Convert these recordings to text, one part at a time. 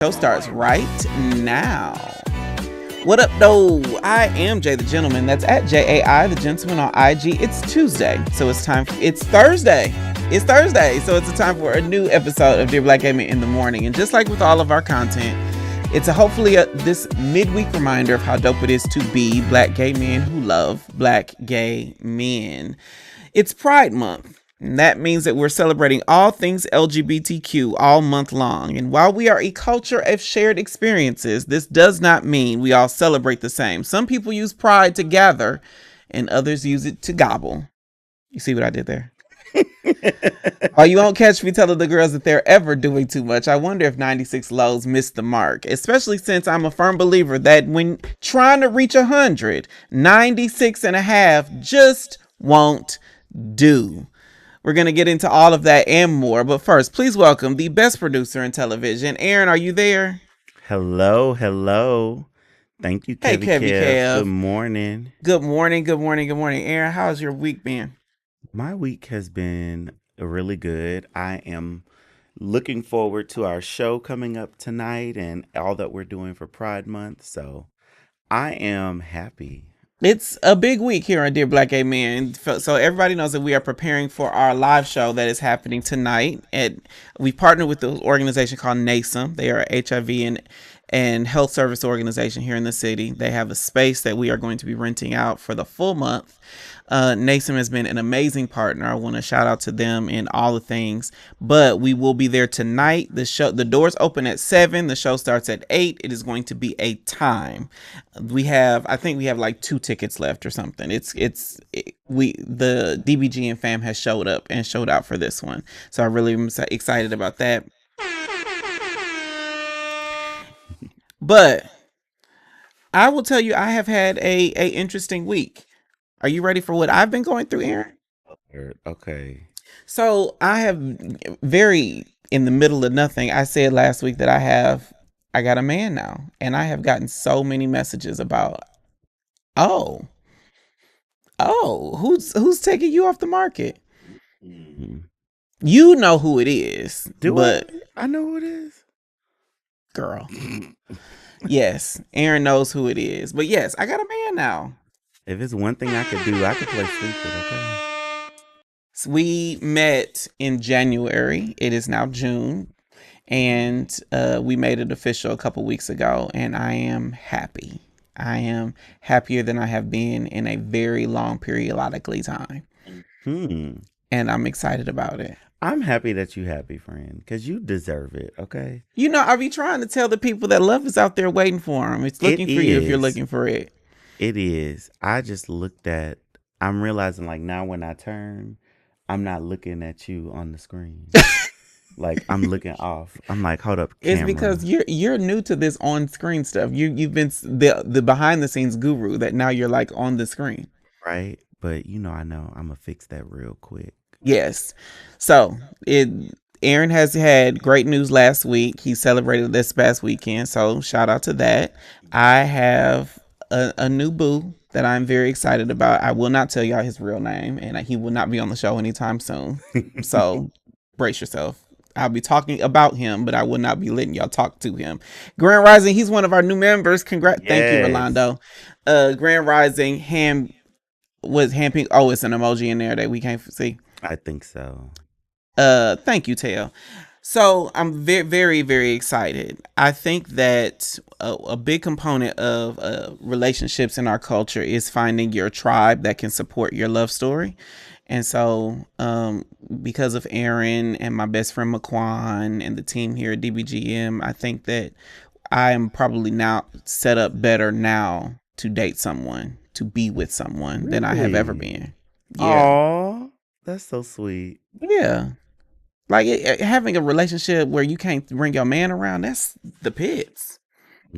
Show starts right now. What up, though? I am Jay the Gentleman. That's at JAI the Gentleman on IG. It's Tuesday, so it's Thursday. It's Thursday, so it's a time for a new episode of Dear Black Gay Men in the Morning. And just like with all of our content, it's hopefully this midweek reminder of how dope it is to be black gay men who love black gay men. It's Pride Month. And that means that we're celebrating all things LGBTQ all month long. And while we are a culture of shared experiences, this does not mean we all celebrate the same. Some people use pride to gather and others use it to gobble. You see what I did there? Oh, you won't catch me telling the girls that they're ever doing too much. I wonder if 96 Lows missed the mark, especially since I'm a firm believer that when trying to reach 100, 96 and a half just won't do. We're going to get into all of that and more. But first, please welcome the best producer in television. Aaron, are you there? Hello. Thank you, Hey, Kevy Kev. Good morning. Good morning. Aaron, how's your week been? My week has been really good. I am looking forward to our show coming up tonight and all that we're doing for Pride Month. So I am happy. It's a big week here on Dear Black Gay Men. So everybody knows that we are preparing for our live show that is happening tonight. And we partnered with the organization called NASM. They are a HIV and health service organization here in the city. They have a space that we are going to be renting out for the full month. NASM has been an amazing partner. I want to shout out to them in all the things, but we will be there tonight. The doors open at 7. The show starts at 8. It is going to be a time. I think we have like 2 tickets left or something. The DBGN fam has showed up and showed out for this one. So I really am excited about that. But I will tell you, I have had a interesting week. Are you ready for what I've been going through, Aaron? Okay. So I have very in the middle of nothing. I said last week that I got a man now, and I have gotten so many messages about, oh, who's taking you off the market? Mm-hmm. You know who it is. I know who it is. Girl. Yes, Aaron knows who it is. But yes, I got a man now. If it's one thing I could do, I could play stupid, okay? So we met in January. It is now June. And we made it official a couple weeks ago. And I am happy. I am happier than I have been in a very long periodically time. And I'm excited about it. I'm happy that you're happy, friend, because you deserve it, okay? You know, I be trying to tell the people that love is out there waiting for them. It's looking for you if you're looking for it. It is. I just I'm realizing like now when I turn, I'm not looking at you on the screen. Like I'm looking off. I'm like, hold up, camera. It's because you're new to this on screen stuff. You've been the behind the scenes guru that now you're like on the screen. Right. But I know I'm gonna fix that real quick. Yes. So Aaron has had great news last week. He celebrated this past weekend. So shout out to that. I have a new boo that I'm very excited about. I will not tell y'all his real name, and he will not be on the show anytime soon. So brace yourself. I'll be talking about him, but I will not be letting y'all talk to him. Grand Rising, he's one of our new members. Congrats. Yes. Thank you, Rolando. Grand Rising, Pink. Oh, it's an emoji in there that we can't see. I think so. Thank you, Tail. So I'm very, very, very excited. I think that a big component of relationships in our culture is finding your tribe that can support your love story. And so because of Aaron and my best friend McQuan and the team here at DBGM, I think that I am probably now set up better now to date someone, to be with someone than I have ever been. Yeah. Aww, that's so sweet. Yeah. Like having a relationship where you can't bring your man around, that's the pits.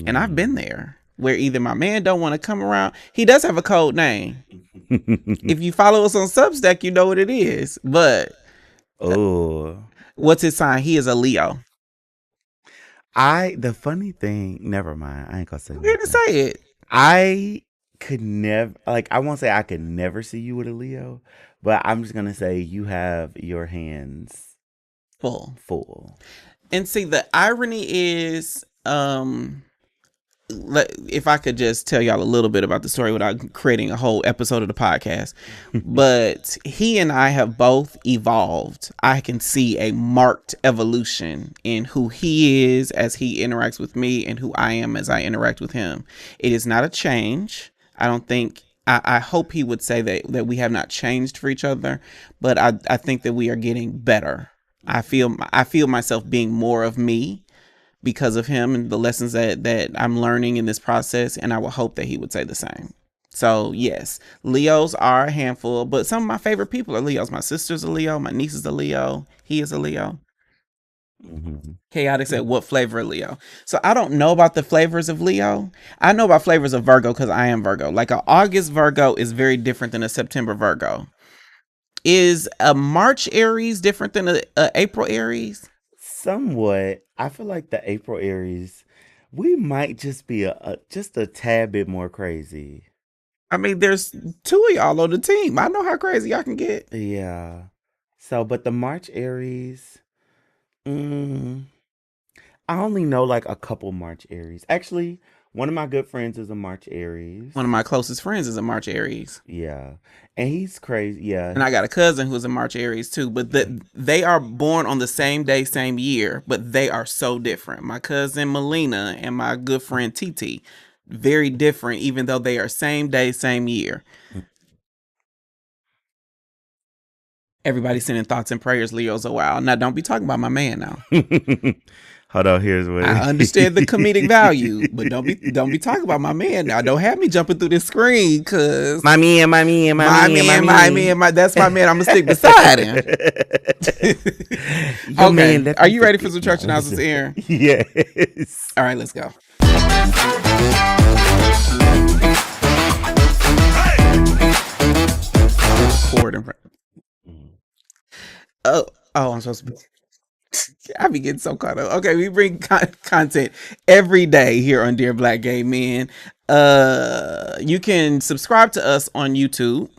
And I've been there where either my man don't want to come around. He does have a code name. If you follow us on Substack, you know what it is. But what's his sign? He is a Leo. The funny thing, never mind. I ain't gonna say. I'm here to say it. I could never, I won't say I could never see you with a Leo, but I'm just gonna say you have your hands full. Full. And see, the irony is um if I could just tell y'all a little bit about the story without creating a whole episode of the podcast. But he and I have both evolved. I can see a marked evolution in who he is as he interacts with me and who I am as I interact with him. It is not a change. I don't think I hope he would say that we have not changed for each other, but I think that we are getting better. I feel myself being more of me because of him and the lessons that I'm learning in this process, and I would hope that he would say the same. So yes, Leos are a handful, but some of my favorite people are Leos. My sister's a Leo, my niece is a Leo, he is a Leo. Mhm. Chaotic said, what flavor of Leo? So I don't know about the flavors of Leo. I know about flavors of Virgo because I am Virgo. Like a August Virgo is very different than a September Virgo. Is a March Aries different than a April Aries? Somewhat. I feel like the April Aries, we might just be just a tad bit more crazy. I mean, there's two of y'all on the team. I know how crazy y'all can get. Yeah. So, but the March Aries, mm, I only know like a couple March Aries. Actually, one of my good friends is a March One of Aries. my closest friends is a March Aries. Yeah. And he's crazy. Yeah. And I got a cousin who's a March Aries too. But they are born on the same day, same year, but they are so different. My cousin Melina and my good friend Titi, very different, even though they are same day, same year. Everybody sending thoughts and prayers, Leo's a while. Now, don't be talking about my man now. Hold on, here's what I understand the comedic value, but don't be talking about my man now. Don't have me jumping through this screen, cause my man, my man, my my man, my man, my man. man, that's my man. I'm gonna stick beside him. Your man, Okay, let are me you ready for forget. some No, church announcements, Aaron? yes. All right, let's go. Forward and oh, I'm supposed to be. I be getting so caught up. Okay, we bring content every day here on Dear Black Gay Men. You can subscribe to us on YouTube.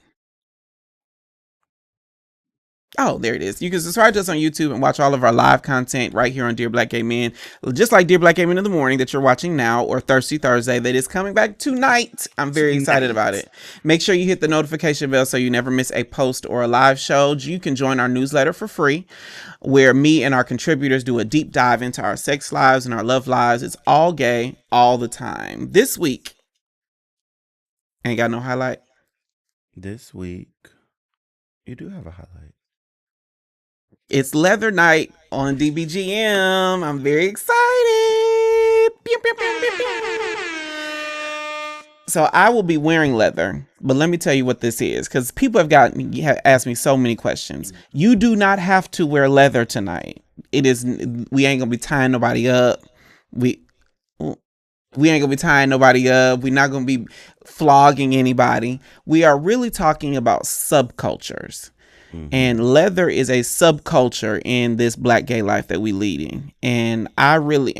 Oh, there it is. You can subscribe to us on YouTube and watch all of our live content right here on Dear Black Gay Men. Just like Dear Black Gay Men in the Morning that you're watching now, or Thirsty Thursday that is coming back tonight. I'm very excited about it. Make sure you hit the notification bell so you never miss a post or a live show. You can join our newsletter for free, where me and our contributors do a deep dive into our sex lives and our love lives. It's all gay all the time. This week, ain't got no highlight. This week, you do have a highlight. It's Leather Night on DBGM. I'm very excited. Pew, pew, pew, pew, pew. So I will be wearing leather, but let me tell you what this is, because people have asked me so many questions. You do not have to wear leather tonight. It is we ain't gonna be tying nobody up. We we ain't gonna be tying nobody up. We're not gonna be flogging anybody. We are really talking about subcultures. And leather is a subculture in this black gay life that we leading. And I'm really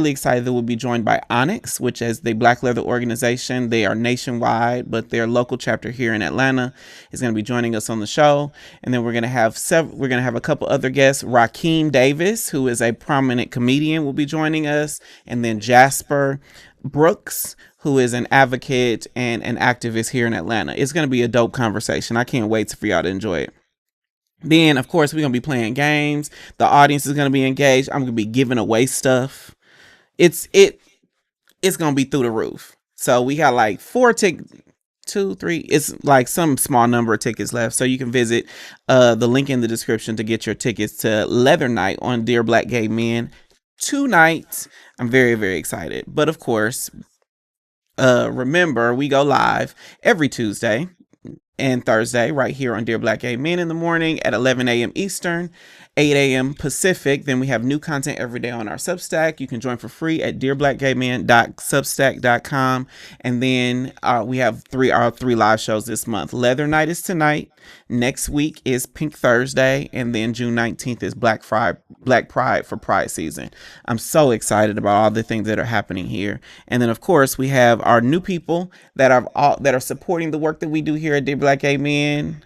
excited that we'll be joined by Onyx, which is the Black Leather organization. They are nationwide, but their local chapter here in Atlanta is going to be joining us on the show. And then we're going to have a couple other guests. Rakeem Davis, who is a prominent comedian, will be joining us. And then Jasper Brooks, who is an advocate and an activist here in Atlanta. It's going to be a dope conversation. I can't wait for y'all to enjoy it. Then, of course, we're going to be playing games. The audience is going to be engaged. I'm going to be giving away stuff. It's going to be through the roof. So we got like 2, 3. It's like some small number of tickets left. So you can visit the link in the description to get your tickets to Leather Night on Dear Black Gay Men tonight. I'm very, very excited. But of course, remember, we go live every Tuesday and Thursday right here on Dear Black Gay Men in the morning at 11 a.m. Eastern, 8 a.m. Pacific. Then we have new content every day on our Substack. You can join for free at dearblackgaymen.substack.com. And then we have our three live shows this month. Leather Night is tonight. Next week is Pink Thursday. And then June 19th is Black Pride for Pride season. I'm so excited about all the things that are happening here. And then, of course, we have our new people that are supporting the work that we do here at Dear Black Gay Men.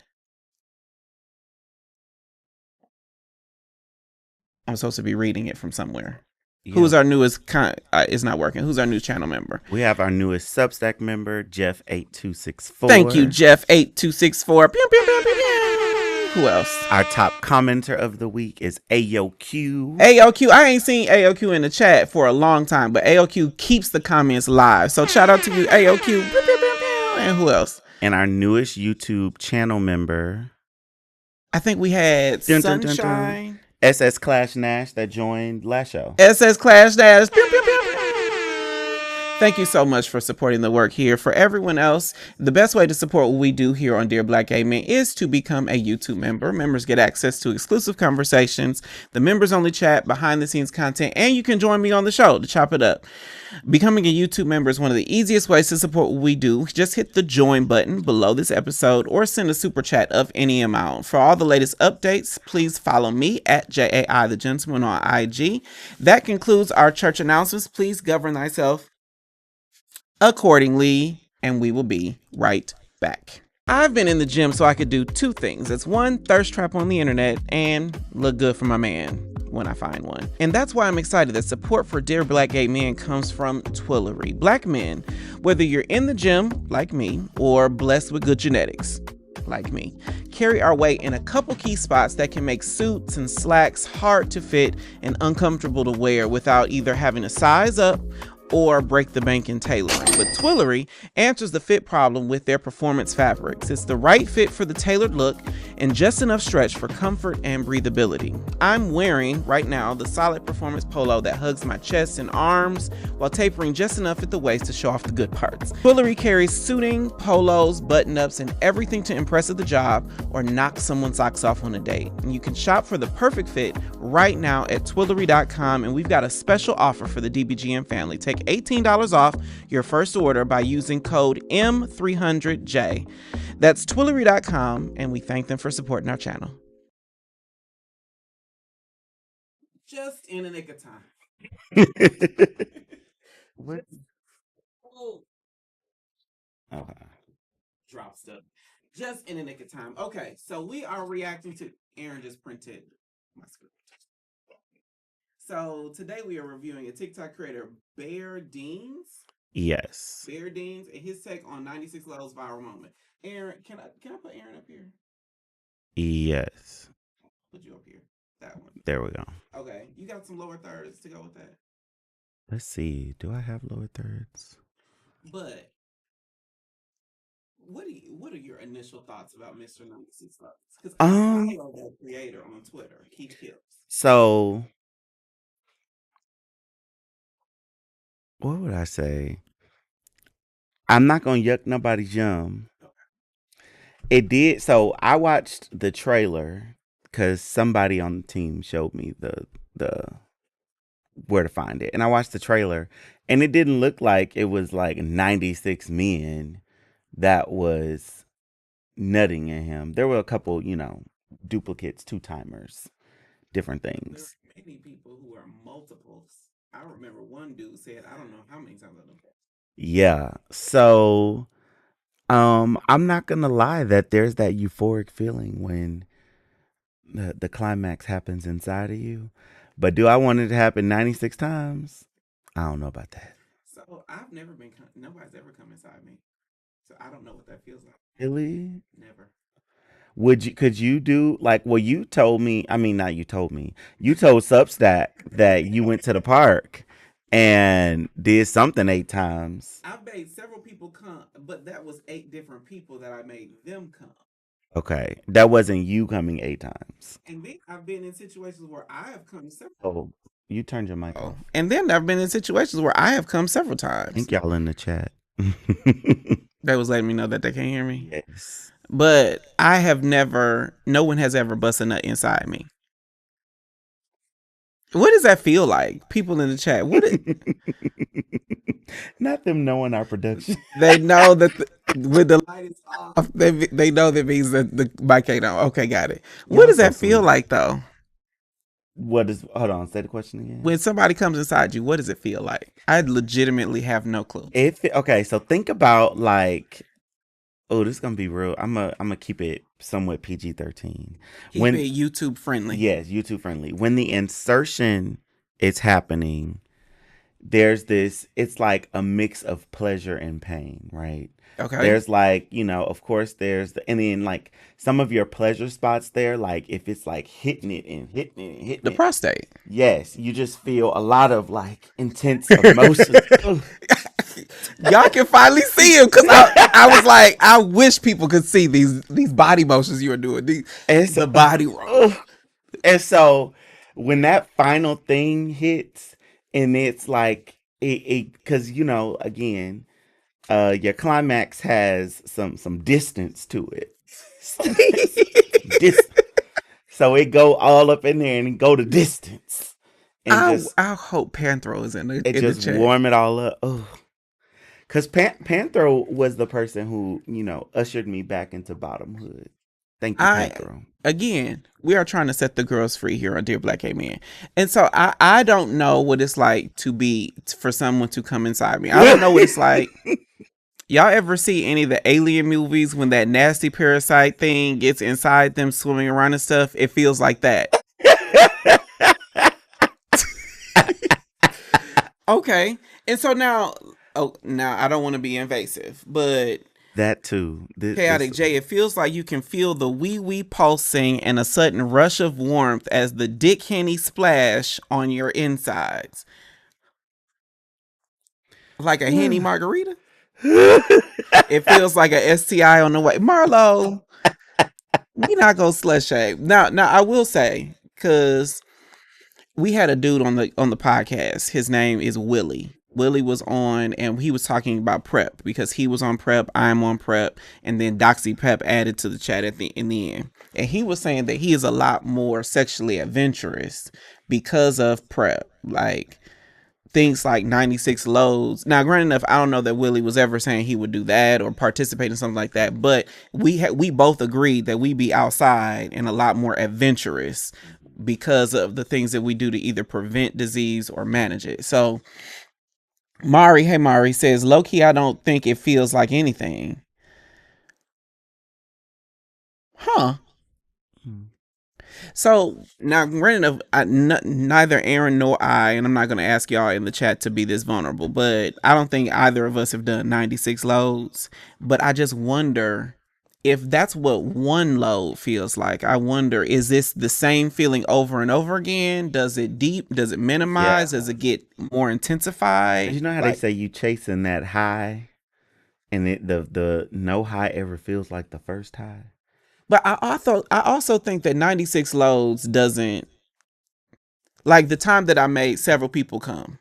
I'm supposed to be reading it from somewhere. Who's Yep. our newest? It's not working. Who's our new channel member? We have our newest Substack member, Jeff 8264. Thank you, Jeff 8264. Pew, pew, pew, pew, pew. Who else? Our top commenter of the week is AOQ. AOQ. I ain't seen AOQ in the chat for a long time, but AOQ keeps the comments live. So shout out to you, AOQ. Pew, pew, pew, pew. And who else? And our newest YouTube channel member, I think we had Dun, dun, dun, dun. Sunshine. SS Clash Nash, that joined last show. SS Clash Dash. Pew, pew, pew, pew. Thank you so much for supporting the work here. For everyone else, the best way to support what we do here on Dear Black Gay Men is to become a YouTube member. Members get access to exclusive conversations, the members only chat, behind the scenes content, and you can join me on the show to chop it up. Becoming a YouTube member is one of the easiest ways to support what we do. Just hit the join button below this episode or send a super chat of any amount. For all the latest updates, please follow me at JAI the Gentleman on IG. That concludes our church announcements. Please govern thyself accordingly, and we will be right back. I've been in the gym so I could do two things. It's one, thirst trap on the internet, and look good for my man when I find one. And that's why I'm excited that support for Dear Black Gay Men comes from Twillery. Black men, whether you're in the gym, like me, or blessed with good genetics, like me, carry our weight in a couple key spots that can make suits and slacks hard to fit and uncomfortable to wear without either having to size up or break the bank in tailoring. But Twillery answers the fit problem with their performance fabrics. It's the right fit for the tailored look and just enough stretch for comfort and breathability. I'm wearing right now the solid performance polo that hugs my chest and arms while tapering just enough at the waist to show off the good parts. Twillery carries suiting, polos, button-ups, and everything to impress at the job or knock someone's socks off on a date. And you can shop for the perfect fit right now at Twillery.com, and we've got a special offer for the DBGM family. Take $18 off your first order by using code M300J. That's Twillery.com, and we thank them for supporting our channel. Just in the nick of time. What? Oh, Okay. drop stuff. Just in the nick of time. Okay, so we are reacting to Aaron just printed my script. So today we are reviewing a TikTok creator, Bear Deans. Yes. Bear Deans and his take on 96 Levels viral moment. Aaron, can I put Aaron up here? Yes. Put you up here. That one. There we go. Okay, you got some lower thirds to go with that. Let's see. Do I have lower thirds? But what are your initial thoughts about Mr. 96 Levels? Because I follow that creator on Twitter. He kills. So what would I say? I'm not gonna yuck nobody's yum. It did. So I watched the trailer because somebody on the team showed me the where to find it, and I watched the trailer, and it didn't look like it was like 96 men that was nutting in him. There were a couple, duplicates, two timers, different things. There are many people who are multiples. I remember one dude said, I don't know how many times I looked at. Yeah. So I'm not gonna lie that there's that euphoric feeling when the climax happens inside of you. But do I want it to happen 96 times? I don't know about that. So I've never been, nobody's ever come inside me. So I don't know what that feels like. Really? Never. Could you do like, well, you told me, I mean, not you told me, you told Substack that you went to the park and did something 8 times. I made several people come, but that was 8 different people that I made them come. Okay. That wasn't you coming 8 times. And then I've been in situations where I have come several. Oh, you turned your mic off. And then I've been in situations where I have come several times. I think y'all in the chat. That was letting me know that they can't hear me. Yes. But I have never, no one has ever busted a nut inside me. What does that feel like? People in the chat. Not them knowing our production. They know that with the light is off, they know that means that the mic ain't on. Okay, got it. What does that feel like though? Hold on, say the question again. When somebody comes inside you, what does it feel like? I legitimately have no clue. Okay, so think about like, oh, this is gonna be real. I'm gonna keep it somewhat PG-13. Keep it YouTube friendly. Yes, YouTube friendly. When the insertion it's happening, there's this, it's like a mix of pleasure and pain, right? Okay. There's like, of course there's and then like some of your pleasure spots there, like if it's like hitting it and hitting it and hitting The it, prostate. yes, you just feel a lot of like intense emotions. Y'all can finally see him because I was like, I wish people could see these body motions you are doing. It's The body roll. and so when that final thing hits, and it's like it because again, your climax has some distance to it. Dis- so it go all up in there and go to distance, and I hope Panthro is in the just chat. warm it all up. Oh, because Panthro was the person who ushered me back into bottomhood. Thank you, I Panthro. Again, we are trying to set the girls free here on Dear Black Gay Men. And so I don't know what it's like for someone to come inside me. I don't know what it's like. Y'all ever see any of the alien movies when that nasty parasite thing gets inside them swimming around and stuff? It feels like that. Okay. And so now I don't want to be invasive, but That too. Chaotic J, it feels like you can feel the wee wee pulsing and a sudden rush of warmth as the Dick Henny splash on your insides. Like a Henny margarita? It feels like a STI on the way. Marlo, we not gonna slut shame. Now I will say, because we had a dude on the podcast. His name is Willie. Willie was on and he was talking about prep because he was on prep, I'm on prep, and then DoxyPEP added to the chat in the end. And he was saying that he is a lot more sexually adventurous because of prep. Like things like 96 loads. Now, granted enough, I don't know that Willie was ever saying he would do that or participate in something like that, but we both agreed that we be outside and a lot more adventurous because of the things that we do to either prevent disease or manage it. So Mari says, low key, I don't think it feels like anything. Huh. So now, granted, neither Aaron nor I, and I'm not going to ask y'all in the chat to be this vulnerable, but I don't think either of us have done 96 loads. But I just wonder if that's what one load feels like. I wonder, is this the same feeling over and over again? Does it deep? Does it minimize? Yeah. Does it get more intensified? You know how they say you chasing that high, and the no high ever feels like the first high. But I also think that 96 loads doesn't, like the time that I made several people come.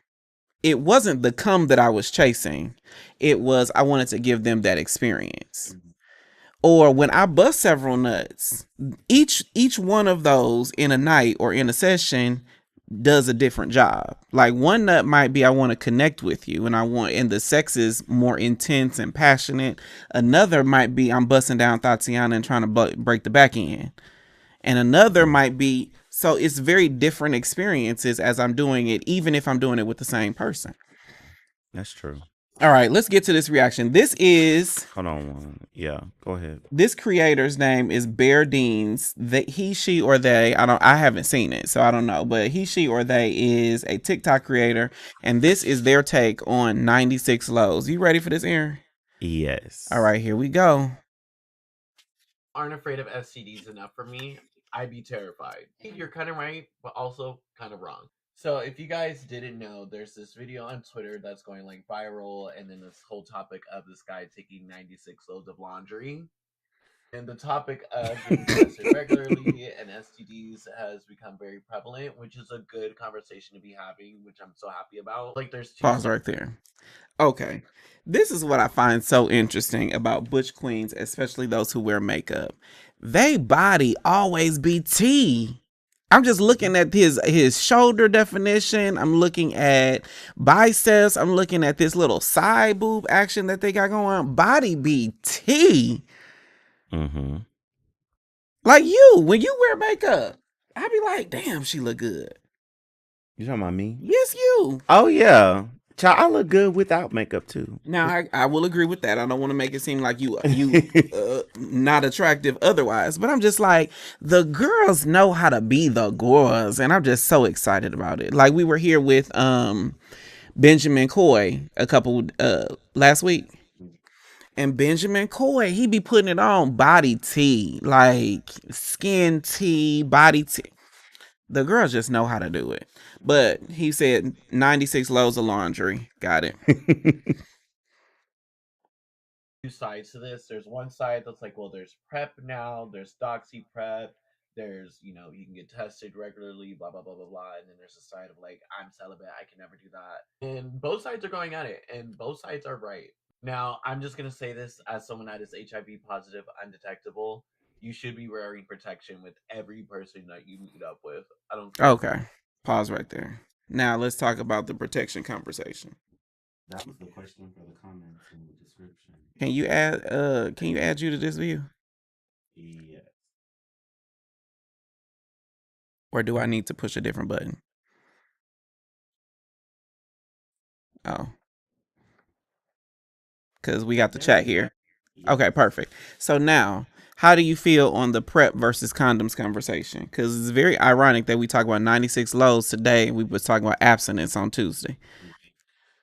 It wasn't the come that I was chasing. It was I wanted to give them that experience. Or when I bust several nuts, each one of those in a night or in a session does a different job. Like one nut might be I want to connect with you and the sex is more intense and passionate. Another might be I'm busting down Tatiana and trying to break the back end. And another might be, so it's very different experiences as I'm doing it, even if I'm doing it with the same person. That's true. All right, let's get to this reaction. This is, hold on one. Yeah, go ahead. This creator's name is Bear Deans. He, she, or they, I haven't seen it, so I don't know, but he, she, or they is a TikTok creator, and this is their take on 96 lows. You ready for this, Aaron? Yes. All right, here we go. Aren't afraid of STDs enough for me. I'd be terrified. You're kind of right, but also kind of wrong. So if you guys didn't know, there's this video on Twitter that's going like viral, and then this whole topic of this guy taking 96 loads of laundry. And the topic of getting tested regularly and STDs has become very prevalent, which is a good conversation to be having, which I'm so happy about. Like there's pause right there. Okay. This is what I find so interesting about butch queens, especially those who wear makeup. They body always be T. I'm just looking at his shoulder definition. I'm looking at biceps. I'm looking at this little side boob action that they got going on. Body be T. Mm-hmm. Like you, when you wear makeup, I be like, damn, she look good. You talking about me? Yes, you. Oh yeah. Child, I look good without makeup too. Now I will agree with that. I don't want to make it seem like you not attractive otherwise, but I'm just like, the girls know how to be the girls, and I'm just so excited about it. Like we were here with Benjamin Coy a couple last week. And Benjamin Coy, he be putting it on body tea, like skin tea, body tea. The girls just know how to do it. But he said 96 loads of laundry. Got it. Two sides to this. There's one side that's like, well, there's PrEP now, there's DoxyPEP, there's, you can get tested regularly, blah, blah, blah, blah, blah. And then there's a side of like, I'm celibate, I can never do that. And both sides are going at it, and both sides are right. Now, I'm just going to say this as someone that is HIV positive, undetectable. You should be wearing protection with every person that you meet up with. I don't care. Okay. Pause right there. Now let's talk about the protection conversation. That was the question for the comments in the description. Can you add you to this view? Yes. Or do I need to push a different button? Oh. Because we got the chat here. Okay, perfect. So now, how do you feel on the PrEP versus condoms conversation? Because it's very ironic that we talk about 96 loads today. We was talking about abstinence on Tuesday.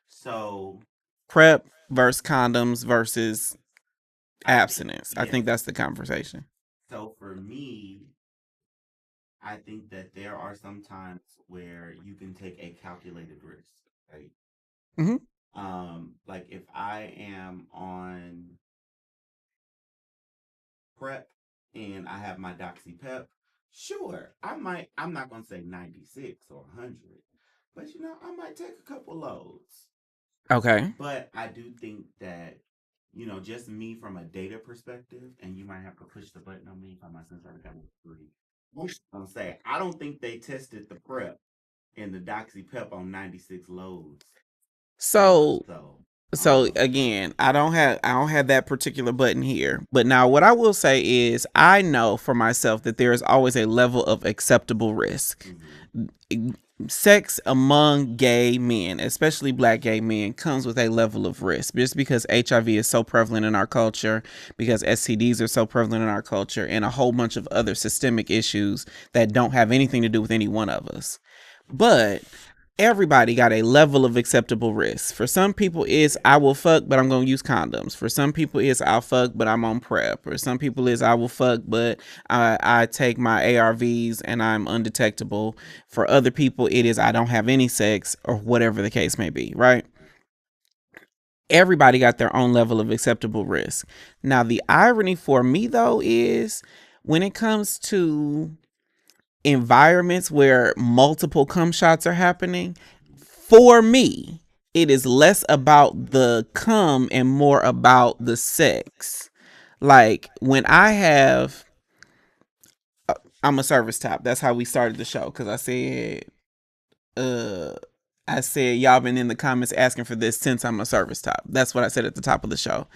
So PrEP versus condoms versus abstinence. I think that's the conversation. So for me, I think that there are some times where you can take a calculated risk, right? Mm-hmm. Like if I am on PrEP and I have my DoxyPEP, sure, I'm not gonna say 96 or 100, but I might take a couple loads. Okay. But I do think that, just me from a data perspective, and you might have to push the button on me if I'm since I got three. I'm gonna say I don't think they tested the PrEP and the DoxyPEP on 96 loads. So again, I don't have that particular button here. But now what I will say is I know for myself that there is always a level of acceptable risk. Mm-hmm. Sex among gay men, especially black gay men, comes with a level of risk just because HIV is so prevalent in our culture, because STDs are so prevalent in our culture, and a whole bunch of other systemic issues that don't have anything to do with any one of us. But everybody got a level of acceptable risk. For some people is I will fuck, but I'm going to use condoms. For some people is I'll fuck, but I'm on PrEP. Or some people is I will fuck, but I take my ARVs and I'm undetectable. For other people, it is I don't have any sex, or whatever the case may be, right? Everybody got their own level of acceptable risk. Now, the irony for me, though, is when it comes to environments where multiple cum shots are happening, for me, it is less about the cum and more about the sex. Like when I'm a service top. That's how we started the show. Cause I said y'all been in the comments asking for this since I'm a service top. That's what I said at the top of the show.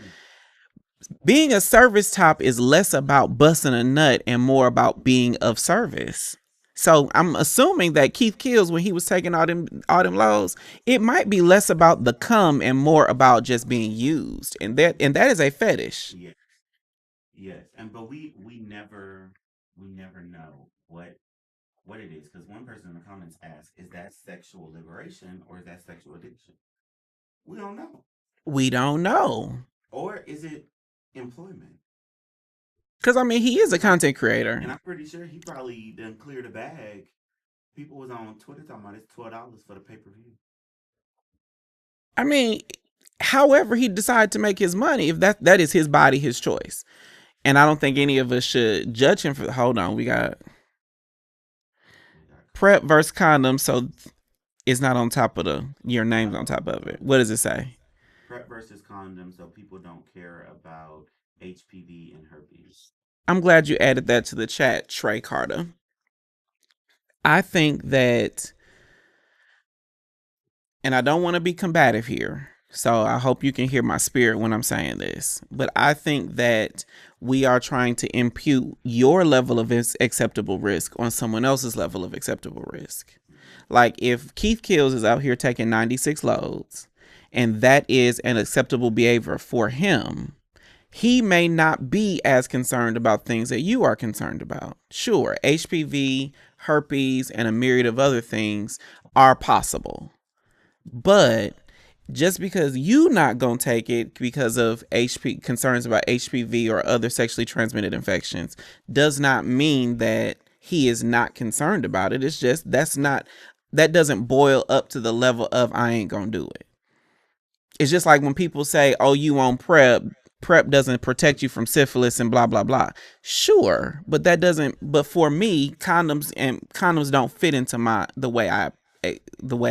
Being a service top is less about busting a nut and more about being of service. So I'm assuming that Keith Kills, when he was taking all them loads, it might be less about the cum and more about just being used, and that is a fetish. Yes, but we never know what it is, because one person in the comments asked, "Is that sexual liberation or is that sexual addiction?" We don't know. We don't know. Or is it employment? Because, I mean, he is a content creator. And I'm pretty sure he probably done cleared a bag. People was on Twitter talking about it's $12 for the pay-per-view. I mean, however he decided to make his money, if that is his body, his choice. And I don't think any of us should judge him for... Hold on, we got PrEP versus condoms, so it's not on top of your name's on top of it. What does it say? PrEP versus condoms, so people don't care about HPV and herpes. I'm glad you added that to the chat, Trey Carter. I think that, and I don't want to be combative here, so I hope you can hear my spirit when I'm saying this, but I think that we are trying to impute your level of acceptable risk on someone else's level of acceptable risk. Like if Keith Kills is out here taking 96 loads, and that is an acceptable behavior for him, he may not be as concerned about things that you are concerned about. Sure, HPV, herpes, and a myriad of other things are possible. But just because you not gonna take it because of concerns about HPV or other sexually transmitted infections does not mean that he is not concerned about it. It's just that doesn't boil up to the level of I ain't gonna do it. It's just like when people say, "Oh, you on PrEP? PrEP doesn't protect you from syphilis and blah blah blah." Sure, but that doesn't. But for me, condoms don't fit into the way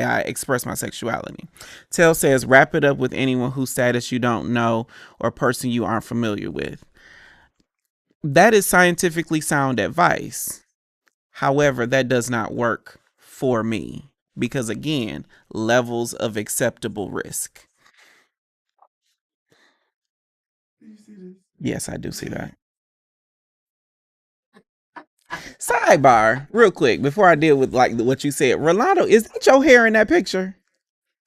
I express my sexuality. Tell says, wrap it up with anyone whose status you don't know or person you aren't familiar with. That is scientifically sound advice. However, that does not work for me because, again, levels of acceptable risk. Do you see this? Yes, I do see that. Sidebar, real quick, before I deal with like what you said, Rolando, is that your hair in that picture?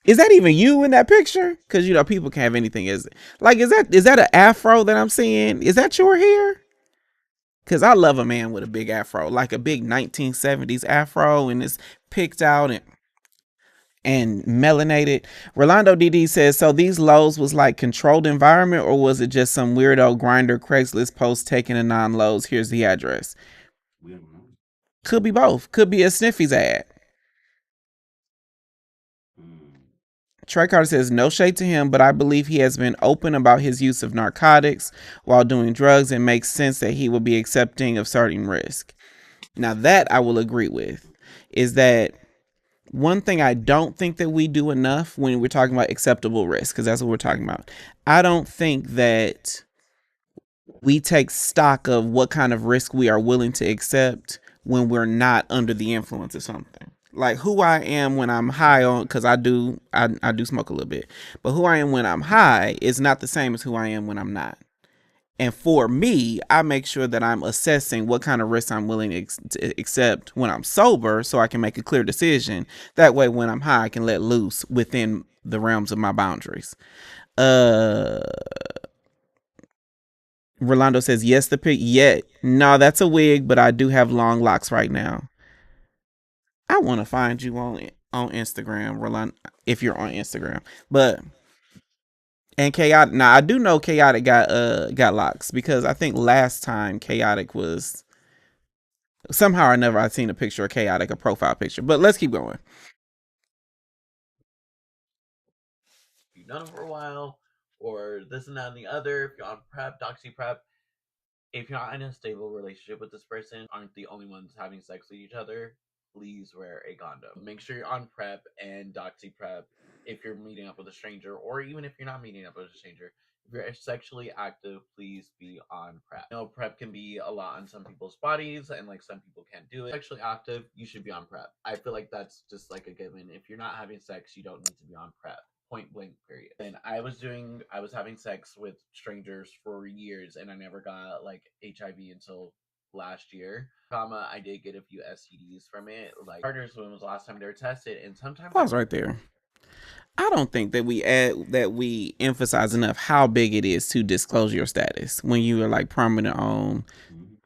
Is that even you in that picture? Because you know people can have anything. Is that an afro that I'm seeing? Is that your hair? Because I love a man with a big afro, like a big 1970s afro, and it's picked out and melanated. Rolando DD says, so these lows was like controlled environment, or was it just some weirdo grinder Craigslist post taking a non-lows? Here's the address. We don't know. Could be both. Could be a Sniffy's ad. Trey Carter says, no shade to him, but I believe he has been open about his use of narcotics while doing drugs, and makes sense that he will be accepting of certain risk. Now that I will agree with is that one thing I don't think that we do enough when we're talking about acceptable risk, because that's what we're talking about. I don't think that we take stock of what kind of risk we are willing to accept when we're not under the influence of something. Like who I am when I'm high on, because I do smoke a little bit, but who I am when I'm high is not the same as who I am when I'm not. And for me, I make sure that I'm assessing what kind of risks I'm willing to accept when I'm sober, so I can make a clear decision. That way, when I'm high, I can let loose within the realms of my boundaries. Rolando says, yes, the pic. Yeah, no, that's a wig, but I do have long locks right now. I want to find you on Instagram, Rolando, if you're on Instagram. But and Chaotic, now I do know Chaotic got locks, because I think last time Chaotic was somehow or another I've seen a picture of Chaotic, a profile picture. But let's keep going. You've done it for a while, or this and that and the other. If you're on PrEP, DoxyPEP, if you're not in a stable relationship with this person, aren't the only ones having sex with each other, please wear a condom. Make sure you're on PrEP and DoxyPEP if you're meeting up with a stranger, or even if you're not meeting up with a stranger. If you're sexually active, please be on PrEP. You know, PrEP can be a lot on some people's bodies, and like some people can't do it. Sexually active, you should be on PrEP. I feel like that's just like a given. If you're not having sex, you don't need to be on PrEP. Point blank period. And I was having sex with strangers for years, and I never got like HIV until last year. I did get a few STDs from it. Like partners, when was the last time they were tested? And sometimes Pause right there. I don't think that we emphasize enough how big it is to disclose your status when you are like prominent on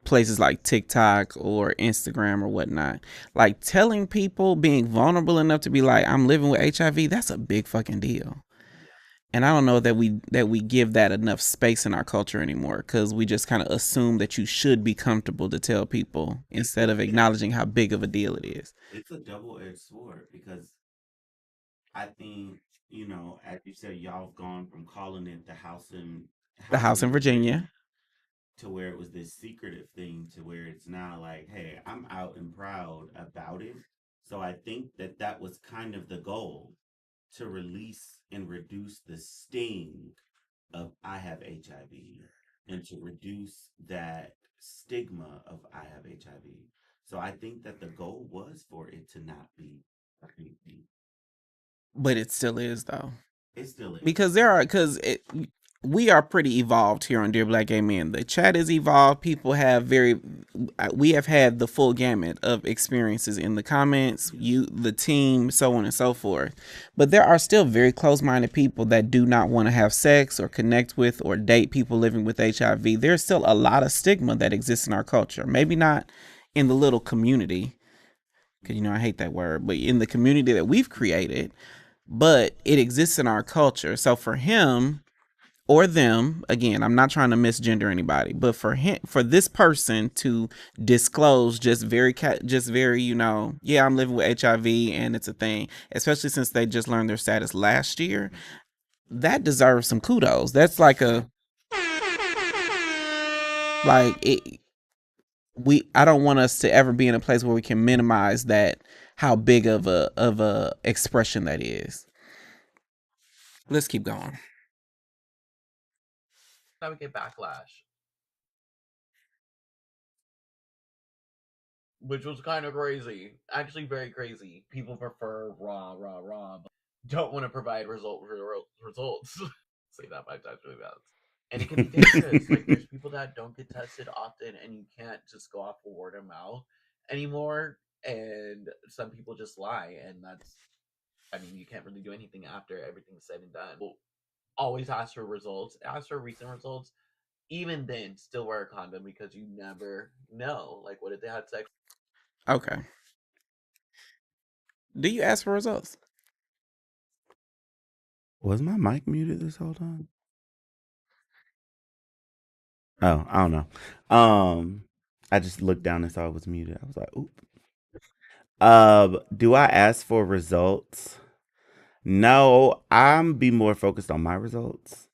places like TikTok or Instagram or whatnot. Like telling people, being vulnerable enough to be like, I'm living with HIV, that's a big fucking deal. And I don't know that we give that enough space in our culture anymore, because we just kind of assume that you should be comfortable to tell people instead of acknowledging how big of a deal it is. It's a double-edged sword, because I think, as you said, y'all have gone from calling it The house in Virginia. to where it was this secretive thing to where it's now like, hey, I'm out and proud about it. So I think that was kind of the goal, to release and reduce the sting of I have HIV, and to reduce that stigma of I have HIV. So I think that the goal was for it to not be creepy. But it still is though. It still is. Because we are pretty evolved here on Dear Black Gay Men. The chat is evolved. People have we have had the full gamut of experiences in the comments, the team, so on and so forth. But there are still very close-minded people that do not want to have sex or connect with or date people living with HIV. There's still a lot of stigma that exists in our culture. Maybe not in the little community, because, I hate that word, but in the community that we've created, but it exists in our culture. So for him or them, again, I'm not trying to misgender anybody, but for this person to disclose just very, yeah, I'm living with HIV and it's a thing, especially since they just learned their status last year, that deserves some kudos. That's like I don't want us to ever be in a place where we can minimize that, how big of a expression that is. Let's keep going. That would get backlash, which was kind of crazy. Actually, very crazy. People prefer raw, but don't want to provide results. Say that 5 times really fast. And it can be dangerous. Like, there's people that don't get tested often, and you can't just go off of word of mouth anymore. And some people just lie, and you can't really do anything after everything's said and done. Well, always ask for results. Ask for recent results. Even then, still wear a condom, because you never know. Like, what if they had sex? Okay. Do you ask for results? Was my mic muted this whole time? Oh, I don't know. I just looked down and saw it was muted. I was like, oop. Do I ask for results? No, I'm be more focused on my results.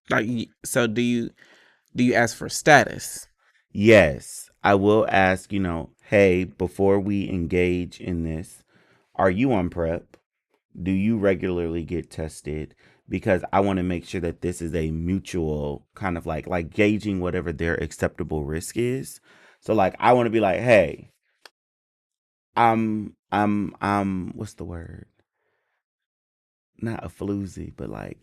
Like, so do you ask for status? Yes, I will ask, hey, before we engage in this, are you on PrEP? Do you regularly get tested? Because I want to make sure that this is a mutual kind of like gauging whatever their acceptable risk is. So like, I want to be like, hey, I'm what's the word? Not a floozy, but like,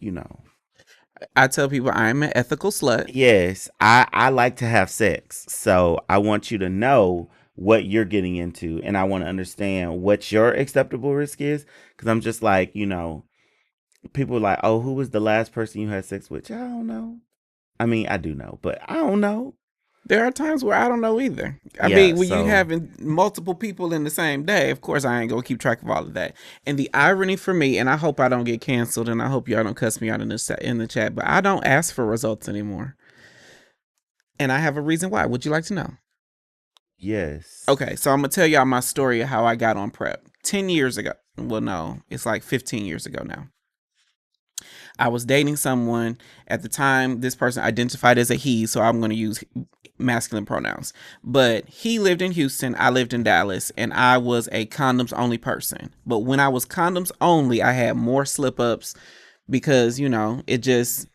I tell people I'm an ethical slut. Yes, I like to have sex. So I want you to know what you're getting into, and I want to understand what your acceptable risk is. Because I'm just like, people are like, oh, who was the last person you had sex with? I don't know. I mean, I do know, but I don't know. There are times where I don't know either. I Yeah, mean, when so you having multiple people in the same day, of course I ain't gonna keep track of all of that. And the irony for me, and I hope I don't get canceled, and I hope y'all don't cuss me out in the chat, but I don't ask for results anymore. And I have a reason why. Would you like to know? yes. Okay, so I'm gonna tell y'all my story of how I got on PrEP. 10 years ago. Well, no, it's like 15 years ago now. I was dating someone at the time. This person identified as a he, so I'm going to use masculine pronouns. But he lived in Houston, I lived in Dallas, and I was a condoms only person. But when I was condoms only, I had more slip ups because, it just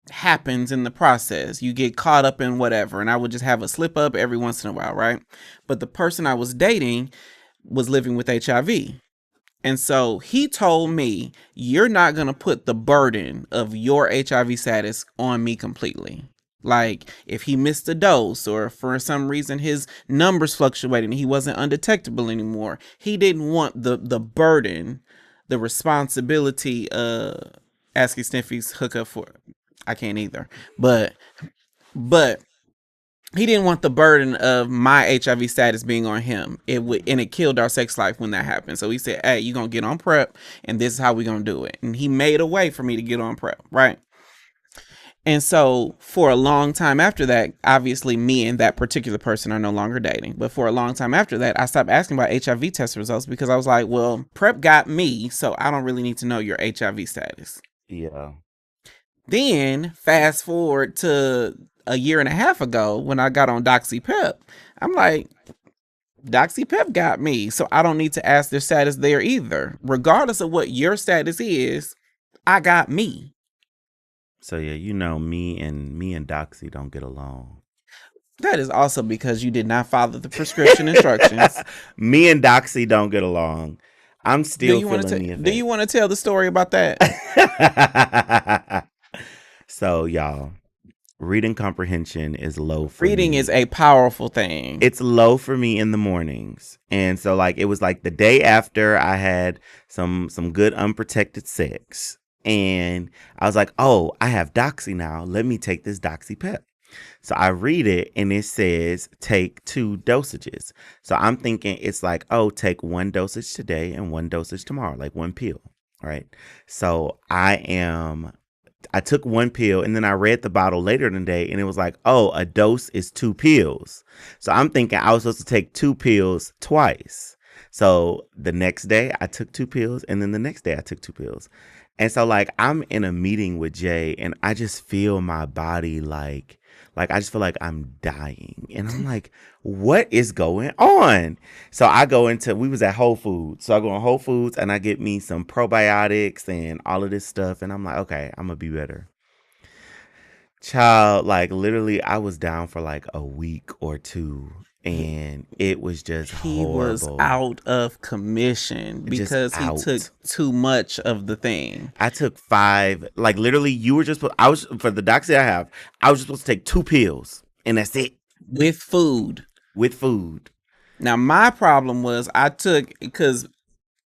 happens in the process. You get caught up in whatever, and I would just have a slip up every once in a while, right? But the person I was dating was living with HIV. And so he told me, you're not going to put the burden of your HIV status on me completely. Like, if he missed a dose or for some reason his numbers fluctuated and he wasn't undetectable anymore, he didn't want the burden, the responsibility, asking Sniffy's hookup for, I can't either, but he didn't want the burden of my HIV status being on him. It killed our sex life when that happened. So he said, hey, you're going to get on PrEP and this is how we're going to do it. And he made a way for me to get on PrEP, right? And so for a long time after that, obviously me and that particular person are no longer dating. But for a long time after that, I stopped asking about HIV test results because I was like, well, PrEP got me, so I don't really need to know your HIV status. Yeah. Then fast forward to a year and a half ago when I got on DoxyPEP, I'm like, DoxyPEP got me, so I don't need to ask their status there either. Regardless of what your status is, I got me. So yeah, me and Doxy don't get along. That is also because you did not follow the prescription instructions. Me and Doxy don't get along. I'm still feeling the effect. Do you want to tell the story about that? So y'all, reading comprehension is low for Reading is me. a powerful thing. It's low for me in the mornings. And so like it was like the day after I had some good unprotected sex. And I was like, "Oh, I have Doxy now. Let me take this DoxyPEP." So I read it and it says take 2 dosages. So I'm thinking it's like, "Oh, take 1 dosage today and 1 dosage tomorrow, like 1 pill." Right? So I took 1 pill and then I read the bottle later in the day and it was like, "Oh, a dose is 2 pills." So I'm thinking I was supposed to take 2 pills twice. So the next day I took 2 pills and then the next day I took 2 pills. And so like I'm in a meeting with Jay and I just feel my body like I just feel like I'm dying. And I'm like, "What is going on?" So I go into we was at Whole Foods. So I go in Whole Foods and I get me some probiotics and all of this stuff and I'm like, "Okay, I'm gonna be better." Child, like literally I was down for like a week or 2 and it was just He was horrible. out of commission Just because he took out. too much of the thing I took 5, like literally you were just I was for the doxy I was just supposed to take 2 pills and that's it with food. with food. Now, my problem was I took, because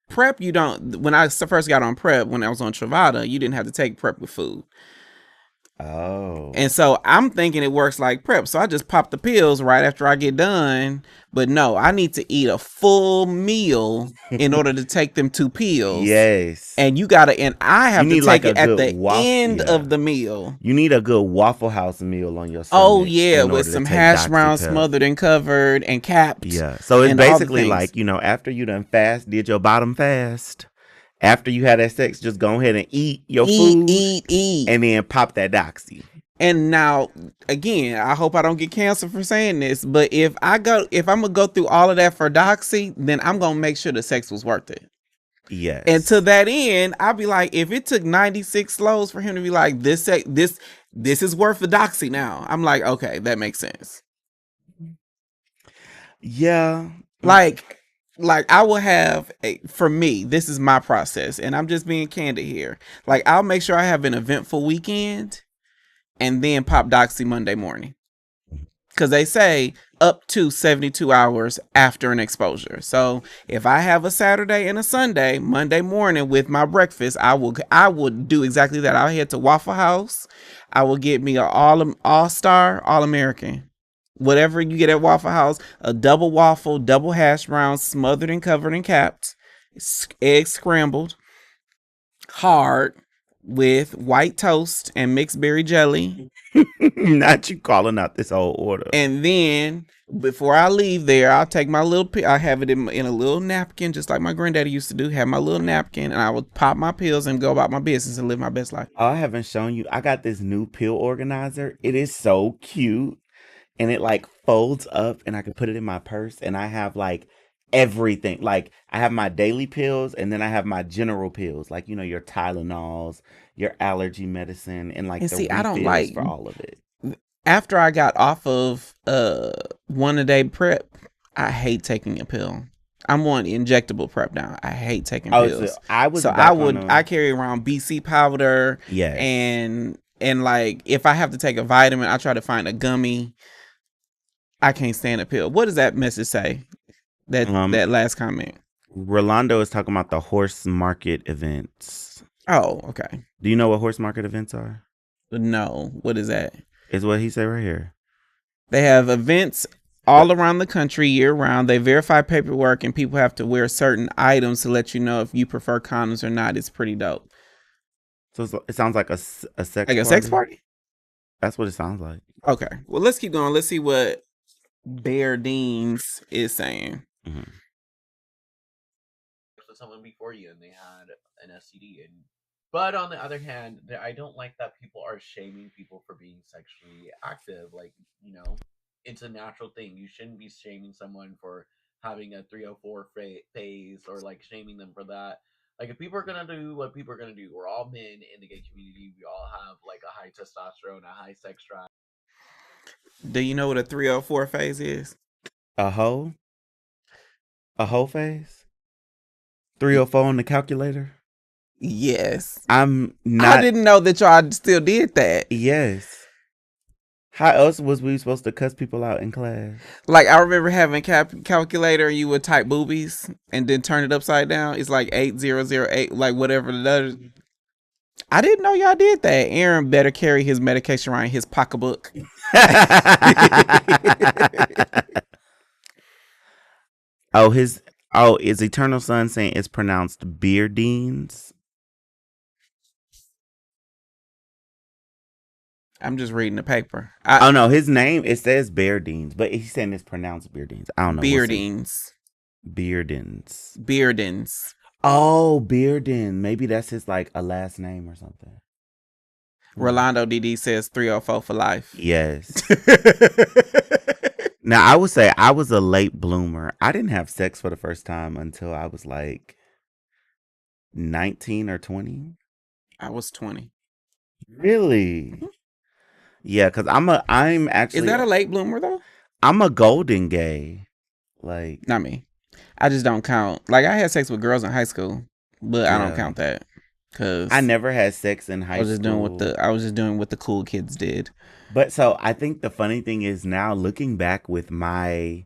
prep, you don't, when I first got on prep, when I was on Truvada, you didn't have to take prep with food. Oh. And so I'm thinking it works like prep. So I just pop the pills right after I get done. But no, I need to eat a full meal in order to take them 2 pills. Yes. And I You have to need take like a it at good the end of the meal. You need a good Waffle House meal on your Oh stomach yeah, in with order to some take hash browns DoxyPEP. smothered and covered and capped. Yeah. So it's and all the basically things. like, after you done did your bottom fast, after you had that sex, just go ahead and eat your food Eat. and then pop that Doxy. And now, again, I hope I don't get canceled for saying this, but if I'm gonna go through all of that for Doxy, then I'm gonna make sure the sex was worth it. Yes. And to that end, I'll be like, if it took 96 slows for him to be like, this is worth the Doxy now, I'm like, okay, that makes sense. Yeah. Like I will have for me, this is my process, and I'm just being candid here. Like, I'll make sure I have an eventful weekend and then pop Doxy Monday morning. Because they say up to 72 hours after an exposure. So if I have a Saturday and a Sunday, Monday morning with my breakfast, I will do exactly that. I'll head to Waffle House. I will get me an all-star, all-American. Whatever you get at Waffle House, a double waffle, double hash browns, smothered and covered and capped, eggs scrambled, hard, with white toast and mixed berry jelly. Not you calling out this whole order. And then before I leave there, I'll take my little I have it in a little napkin, just like my granddaddy used to do. Have my little napkin, and I will pop my pills and go about my business and live my best life. Oh, I haven't shown you. I got this new pill organizer. It is so cute. And it like folds up and I can put it in my purse and I have like everything. Like I have my daily pills and then I have my general pills, like your Tylenols, your allergy medicine, and like And the see, I don't refills for all of it. After I got off of 1-a-day prep, I hate taking a pill. I'm on injectable prep now. I hate taking pills. So I was So I carry around BC powder. Yes. And like if I have to take a vitamin, I try to find a gummy. I can't stand a pill. What does that message say? That last comment. Rolando is talking about the horse market events. Oh, okay. Do you know what horse market events are? No. What is that? It's what he said right here. They have events all around the country year round. They verify paperwork and people have to wear certain items to let you know if you prefer condoms or not. It's pretty dope. So it sounds like a sex like party? A sex party? That's what it sounds like. Okay. Well, let's keep going. Let's see what Bear Deans is saying. Mm-hmm. Someone before you and they had an STD, but on the other hand, I don't like that people are shaming people for being sexually active. Like, it's a natural thing. You shouldn't be shaming someone for having a 304 phase or like shaming them for that. Like, if people are gonna do what people are gonna do, we're all men in the gay community. We all have like a high testosterone, a high sex drive. Do you know what a 304 phase is? A hoe? A hoe phase? 304 on the calculator? Yes. I'm I not. didn't know that y'all still did that. Yes. How else was we supposed to cuss people out in class? Like, I remember having calculator, you would type boobies and then turn it upside down. It's like 8008, like whatever the letters. I didn't know y'all did that. Aaron better carry his medication around in his pocketbook. Oh, is Eternal Sun saying it's pronounced Beardines? I'm just reading the paper. Oh no, his name, it says Beardines, but he's saying it's pronounced Beardines. I don't know. Beardines. Beardins. Beardins. Oh, Bearden. Maybe that's his like a last name or something. Rolando DD says 304 for life. Yes. Now I would say I was a late bloomer. I didn't have sex for the first time until I was like 19 or 20. I was 20. Really? Mhm. Yeah, because I'm actually Is that a late bloomer though? I'm a golden gay. Like, Not me. I just don't count. Like, I had sex with girls in high school, but I don't yeah. count that because I never had sex in high school. I was just doing what the cool kids did. But so I think the funny thing is now looking back with my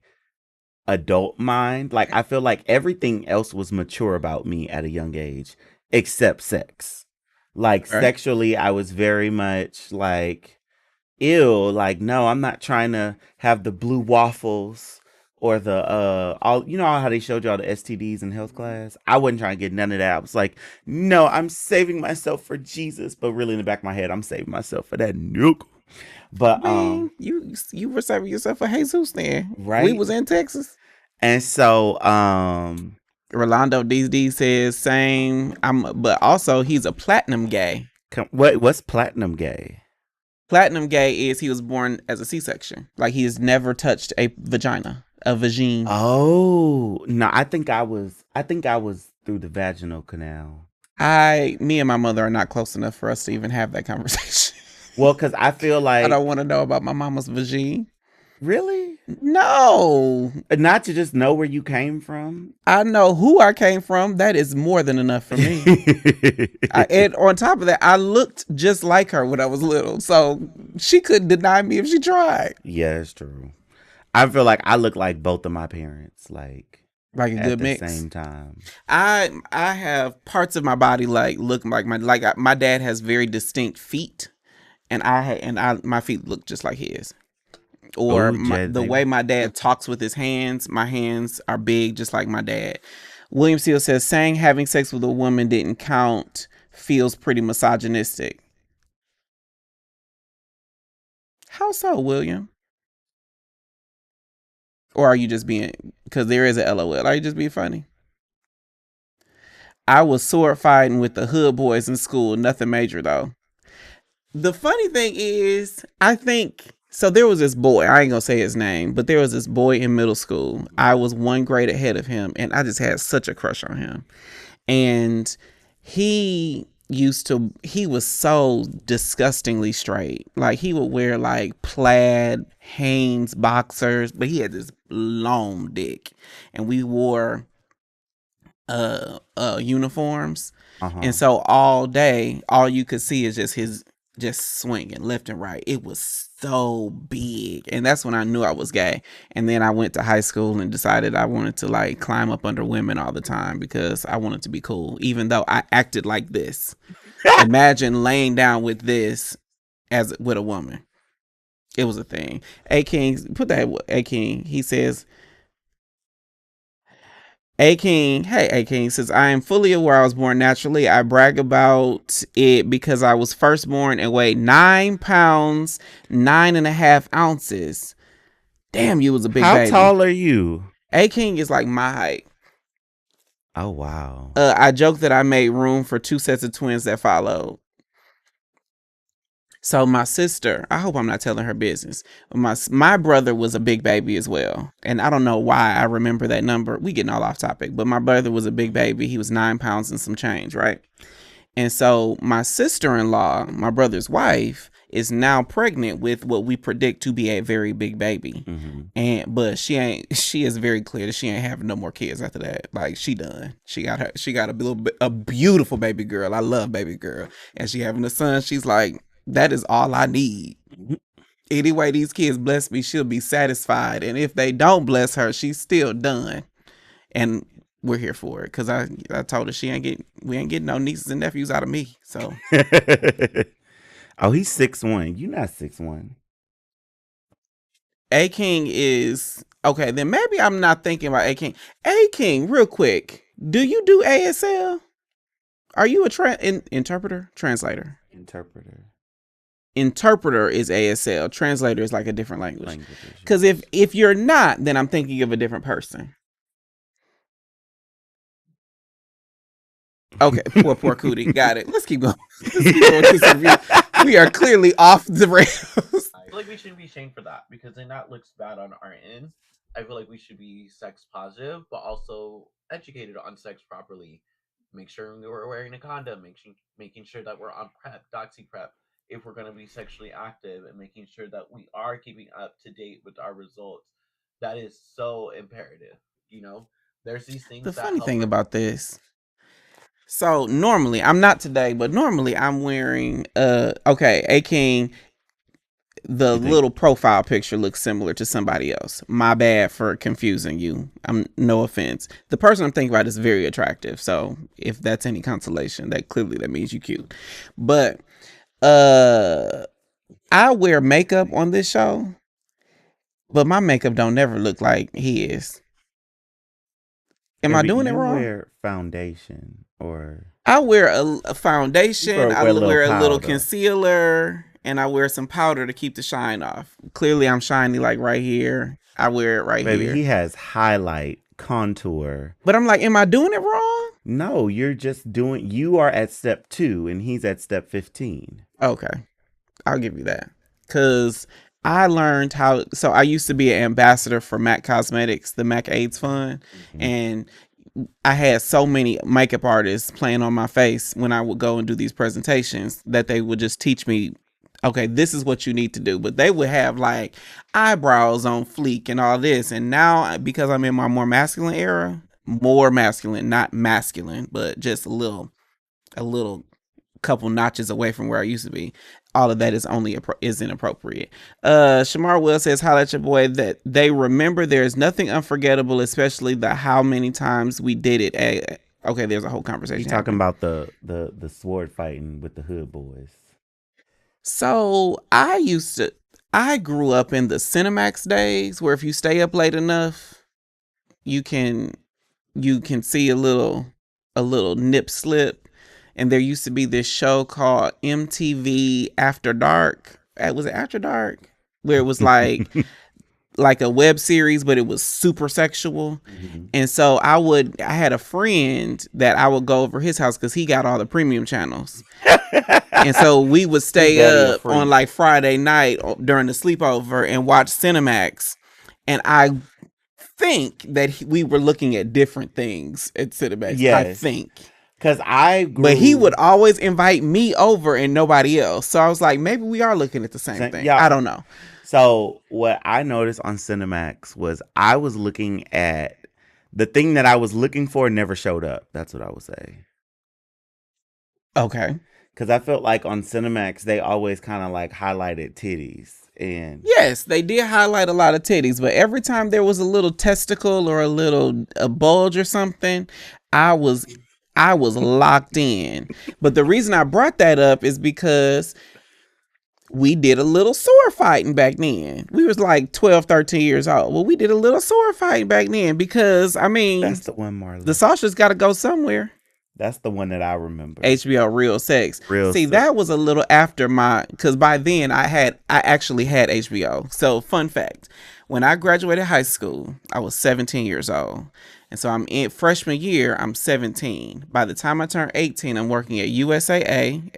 adult mind, like I feel like everything else was mature about me at a young age except sex. Like Right. sexually, I was very much like, ew, like no, I'm not trying to have the blue waffles or the all, you know how they showed y'all the STDs in health class. I wasn't trying to get none of that. I was like, no, I'm saving myself for Jesus, but really in the back of my head, I'm saving myself for that nuke. But Man, you were saving yourself for Jesus then. Right. We was in Texas. And so Rolando DD says same. But also he's a platinum gay. what's platinum gay? Platinum gay is he was born as a C-section. Like he has never touched a vagina, a vagine. Oh no, I think I was through the vaginal canal. Me and my mother are not close enough for us to even have that conversation. Well, because I feel like I don't want to know about my mama's vagine. Really? No. Not to just know where you came from. I know who I came from. That is more than enough for me. And on top of that, I looked just like her when I was little. So she couldn't deny me if she tried. Yeah, it's true. I feel like I look like both of my parents, like a good at the mix. same time. I have parts of my body look like my dad has very distinct feet, and my feet look just like his. Or the way my dad talks with his hands, my hands are big, just like my dad. William Seal says, saying having sex with a woman didn't count feels pretty misogynistic. How so, William? Or are you just being, because there is a LOL, are you just being funny? I was sword fighting with the hood boys in school. Nothing major, though. The funny thing is, I think... So there was this boy, I ain't gonna say his name, but there was this boy in middle school. I was one grade ahead of him, and I just had such a crush on him. And he was so disgustingly straight. Like he would wear like plaid Hanes boxers, but he had this long dick. And we wore uniforms. And so all day, all you could see is just swinging left and right. It was so big, and that's when I knew I was gay. And then I went to high school and decided I wanted to like climb up under women all the time because I wanted to be cool, even though I acted like this. Imagine laying down with this as with a woman. It was a thing. A King, put that A King. He says, A King, hey A King says, I am fully aware I was born naturally. I brag about it because I was first born and weighed 9 pounds, 9.5 ounces. Damn, you was a big baby. How tall are you? A King is like my height. Oh wow. I joke that I made room for 2 sets of twins that followed. So my sister, I hope I'm not telling her business. My brother was a big baby as well. And I don't know why I remember that number. We getting all off topic, but my brother was a big baby. He was 9 pounds and some change, right? And so my sister-in-law, my brother's wife, is now pregnant with what we predict to be a very big baby. But she is very clear that she ain't having no more kids after that. Like, she done. She got a beautiful baby girl. I love baby girl. And she having a son. She's like, that is all I need. Anyway these kids bless me, she'll be satisfied. And if they don't bless her, she's still done. And we're here for it, because I told her we ain't getting no nieces and nephews out of me. So oh, he's 6'1". You not 6'1". A King is okay. Then maybe I'm not thinking about A King. A King, real quick, do you do ASL? Are you a interpreter? Translator? Interpreter is ASL. Translator is like a different language. Because if you're not, then I'm thinking of a different person. Okay, poor Cootie. Got it. Let's keep going. We are clearly off the rails. I feel like we shouldn't be shamed for that, because then that looks bad on our end. I feel like we should be sex positive, but also educated on sex properly. Make sure we're wearing a condom, making sure that we're on PrEP, DoxyPEP, if we're going to be sexually active, and making sure that we are keeping up to date with our results. That is so imperative. There's these things. The funny thing about this. So normally, I'm not today, but normally I'm wearing okay, A King, the little profile picture looks similar to somebody else. My bad for confusing you. No offense. The person I'm thinking about is very attractive. So if that's any consolation, that means you cute. But I wear makeup on this show, but my makeup don't never look like his. Am I doing it wrong? Wear foundation, or I wear a foundation. I wear a little concealer, and I wear some powder to keep the shine off. Clearly, I'm shiny like right here. I wear it right here. Baby, he has highlight, contour. But I'm like, am I doing it wrong? No, you are at step 2 and he's at step 15. Okay. I'll give you that. Because I learned so I used to be an ambassador for MAC Cosmetics, the MAC AIDS Fund. And I had so many makeup artists playing on my face when I would go and do these presentations that they would just teach me, okay, this is what you need to do. But they would have like eyebrows on fleek and all this. And now, because I'm in my more masculine era, not masculine, but just a little couple notches away from where I used to be, all of that is inappropriate. Shamar Will says, holla at your boy, that they remember there's nothing unforgettable, especially the how many times we did it. Okay, there's a whole conversation. You're talking about the sword fighting with the hood boys. So I grew up in the Cinemax days, where if you stay up late enough, you can see a little nip slip. And there used to be this show called MTV After Dark. Was it After Dark? Where it was like like a web series, but it was super sexual. Mm-hmm. And so I had a friend that I would go over his house because he got all the premium channels. And so we would stay up on like Friday night during the sleepover and watch Cinemax. And I think that we were looking at different things at Cinemax. Yes. I think. But he would always invite me over and nobody else. So I was like, maybe we are looking at the same thing. Yeah. I don't know. So what I noticed on Cinemax was I was looking at the thing that I was looking for never showed up. That's what I would say. Okay. Because I felt like on Cinemax, they always kind of like highlighted titties. And yes, they did highlight a lot of titties. But every time there was a little testicle or a bulge or something, I was locked in. But the reason I brought that up is because we did a little sword fighting back then. We was like 12, 13 years old. Well, we did a little sword fighting back then because, I mean, that's the one, Marla. The sausages got to go somewhere. That's the one that I remember. HBO Real Sex. That was a little after because by then I actually had HBO. So fun fact, when I graduated high school, I was 17 years old. And so I'm in freshman year, I'm 17. By the time I turned 18, I'm working at USAA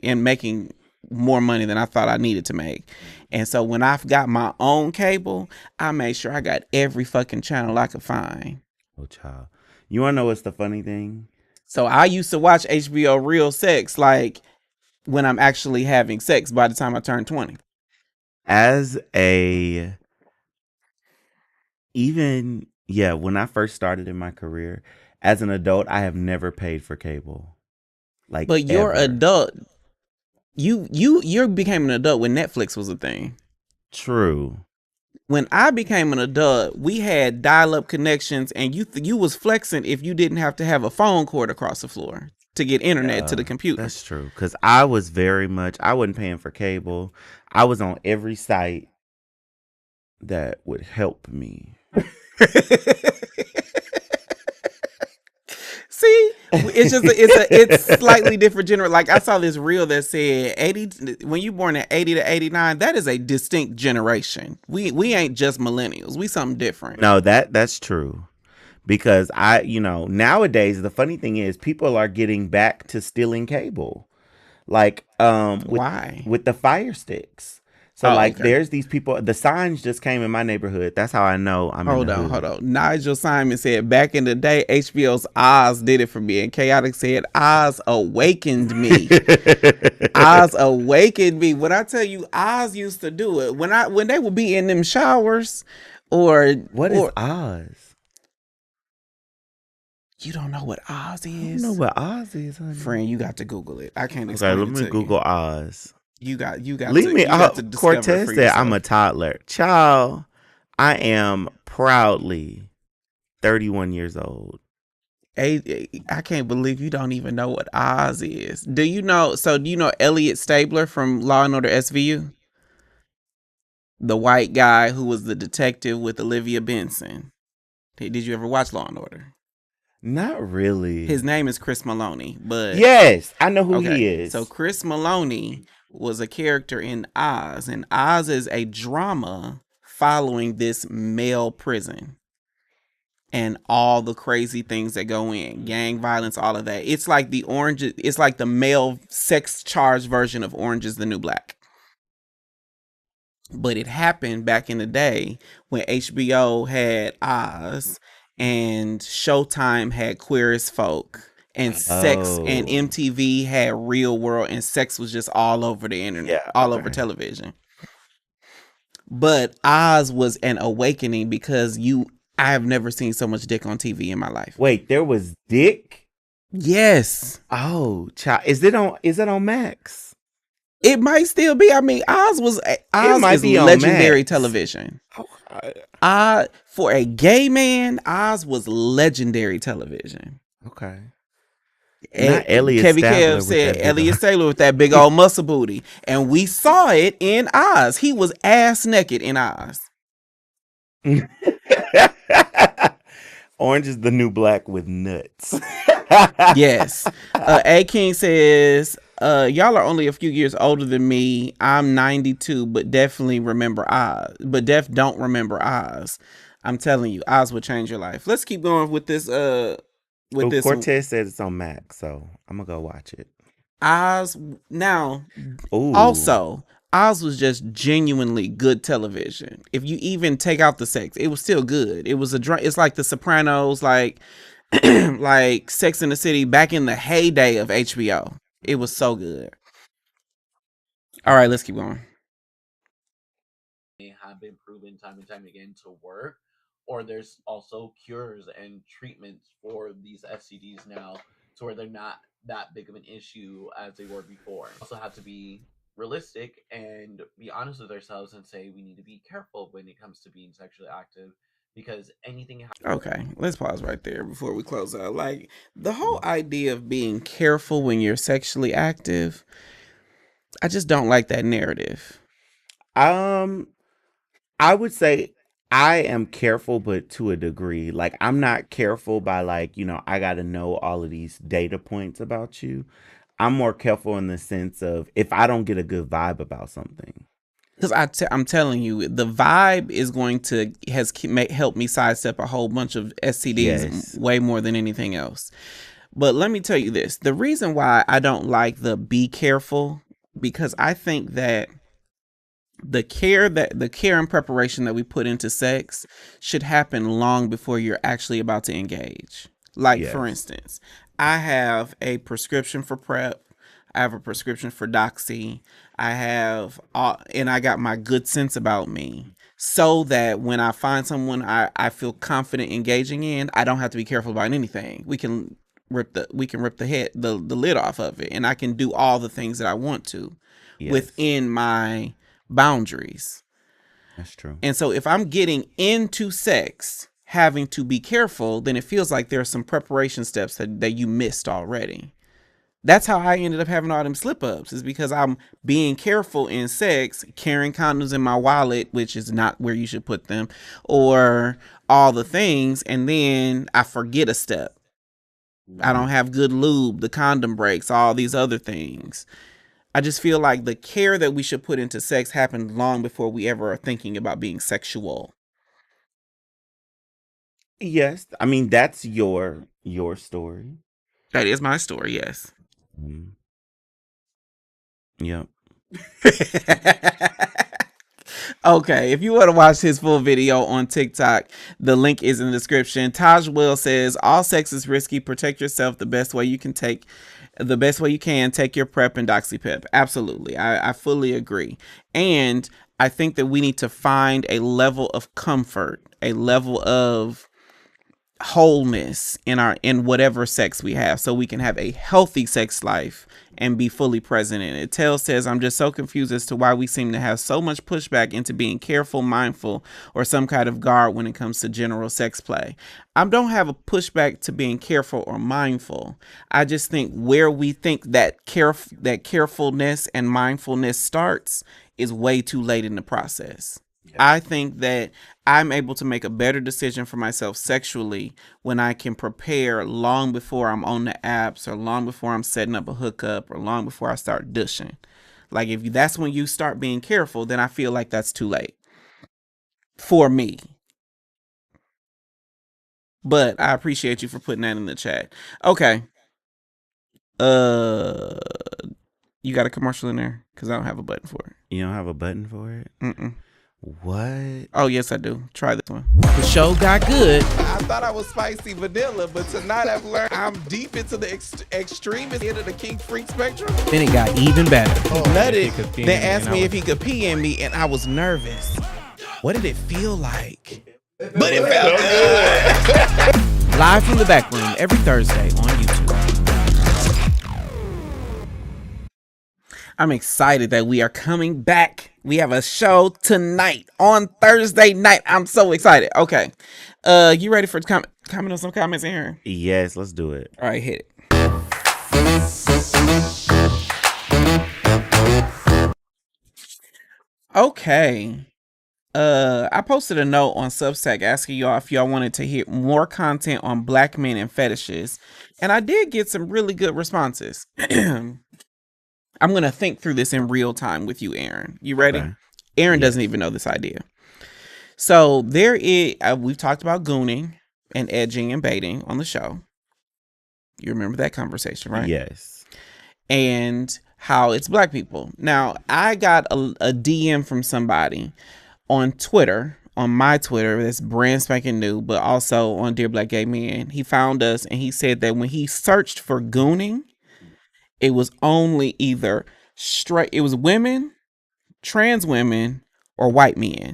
and making more money than I thought I needed to make. And so when I've got my own cable, I made sure I got every fucking channel I could find. Oh, child. You want to know what's the funny thing? So I used to watch HBO Real Sex like when I'm actually having sex by the time I turn 20. When I first started in my career, as an adult, I have never paid for cable. Like, But you're ever. adult. You became an adult when Netflix was a thing. True. When I became an adult, we had dial-up connections, and you was flexing if you didn't have to have a phone cord across the floor to get internet to the computer. That's true. Because I wasn't paying for cable. I was on every site that would help me. See, it's slightly different generation. Like I saw this reel that said 80 when you born at 80 to 89, that is a distinct generation. We ain't just millennials. We something different. No, that's true. Because nowadays the funny thing is people are getting back to stealing cable. Like Why? with the Fire Sticks. So okay. There's these people. The signs just came in my neighborhood. That's how I know I'm in the hood. Hold on. Nigel Simon said back in the day, HBO's Oz did it for me, and Chaotic said Oz awakened me. Oz awakened me. When I tell you, Oz used to do it when they would be in them showers, What is Oz? You don't know what Oz is? I don't know what Oz is, honey. Friend, you got to Google it. I can't explain it to you. Let me Google Oz. You got Leave me out. Cortez said I'm a toddler. Child, I am proudly 31 years old. I can't believe you don't even know what Oz is. Do you know Elliot Stabler from Law and Order SVU? The white guy who was the detective with Olivia Benson. Did you ever watch Law and Order? Not really. His name is Chris Maloney, but yes, I know who he is. So Chris Maloney was a character in Oz, and Oz is a drama following this male prison and all the crazy things that go in, gang violence, all of that. It's like it's like the male sex charged version of Orange is the New Black. But it happened back in the day when HBO had Oz and Showtime had Queer as Folk. And Sex and MTV had Real World, and sex was just all over the internet, all over television. But Oz was an awakening because I have never seen so much dick on TV in my life. Wait, there was dick? Yes. Oh, child. Is it on Max? It might still be. I mean, Oz is legendary television. For a gay man, Oz was legendary television. Okay. And Kevin Kev said Elliot Stabler with that big old muscle booty, and we saw it in Oz. He was ass naked in Oz. Orange is the New Black with nuts. Yes. A King says, y'all are only a few years older than me. I'm 92, but definitely remember Oz. But don't remember Oz. I'm telling you, Oz would change your life. Let's keep going with this. Cortez said it's on Max, so I'm gonna go watch it. Oz now. Ooh. Also, Oz was just genuinely good television. If you even take out the sex, it was still good. It was it's like The Sopranos, like like Sex and the City back in the heyday of HBO. It was so good. All right, let's keep going. They have been proven time and time again to work. Or there's also cures and treatments for these STDs now to where they're not that big of an issue as they were before. Also have to be realistic and be honest with ourselves and say we need to be careful when it comes to being sexually active because anything Okay, let's pause right there before we close out. Like the whole idea of being careful when you're sexually active, I just don't like that narrative. I would say I am careful, but to a degree. Like, I'm not careful by I got to know all of these data points about you. I'm more careful in the sense of if I don't get a good vibe about something. Because I'm telling you, the vibe is going to help me sidestep a whole bunch of STDs way more than anything else. But let me tell you this. The reason why I don't like the be careful, because I think that the care and preparation that we put into sex should happen long before you're actually about to engage. Like, for instance, I have a prescription for PrEP. I have a prescription for Doxy. I have, and I got my good sense about me, so that when I find someone I feel confident engaging in, I don't have to be careful about anything. We can rip the lid off of it, and I can do all the things that I want to Yes, within my boundaries. that's true. And so if I'm getting into sex having to be careful, then it feels like there's some preparation steps that you missed already. That's how I ended up having all them slip ups, is because I'm being careful in sex, carrying condoms in my wallet, which is not where you should put them, or all the things. And then I forget a step. I don't have good lube, the condom breaks, all these other things. I just feel like the care that we should put into sex happened long before we ever are thinking about being sexual. Yes, I mean that's your story. That is my story, yes. Mm. Yep. Okay, if you want to watch his full video on TikTok, the link is in the description. Taj Will says, all sex is risky. Protect yourself the best way you can. Take your PrEP and DoxyPEP. Absolutely. I fully agree. And I think that we need to find a level of comfort, a level of wholeness in whatever sex we have, so we can have a healthy sex life and be fully present in it. Tail says, I'm just so confused as to why we seem to have so much pushback into being careful, mindful, or some kind of guard when it comes to general sex play. I don't have a pushback to being careful or mindful. I just think where we think that carefulness and mindfulness starts is way too late in the process. I think that I'm able to make a better decision for myself sexually when I can prepare long before I'm on the apps, or long before I'm setting up a hookup, or long before I start dushing. Like, if that's when you start being careful, then I feel like that's too late for me. But I appreciate you for putting that in the chat. Okay. You got a commercial in there? Because I don't have a button for it. You don't have a button for it? Mm-mm. What? Oh, yes, I do. Try this one. The show got good. I thought I was spicy vanilla, but tonight I've learned I'm deep into the extremist end of the kink freak spectrum. Then it got even better. Nutted then asked me if he could pee in me, and I was nervous. What did it feel like? But it felt good. Live from the back room every Thursday on YouTube. I'm excited that we are coming back. We have a show tonight on Thursday night. I'm so excited. Okay. You ready for comment on some comments in here? Yes, let's do it. All right, hit it. Okay. I posted a note on Substack asking y'all if y'all wanted to hear more content on black men and fetishes, and I did get some really good responses. I'm going to think through this in real time with you, Aaron. You ready? Okay. Aaron doesn't even know this idea. So there is, we've talked about gooning and edging and baiting on the show. You remember that conversation, right? Yes. And how it's black people. Now, I got a DM from somebody on Twitter, on my Twitter, that's brand spanking new, but also on Dear Black Gay Men. He found us and he said that when he searched for gooning, it was only either it was women, trans women, or white men.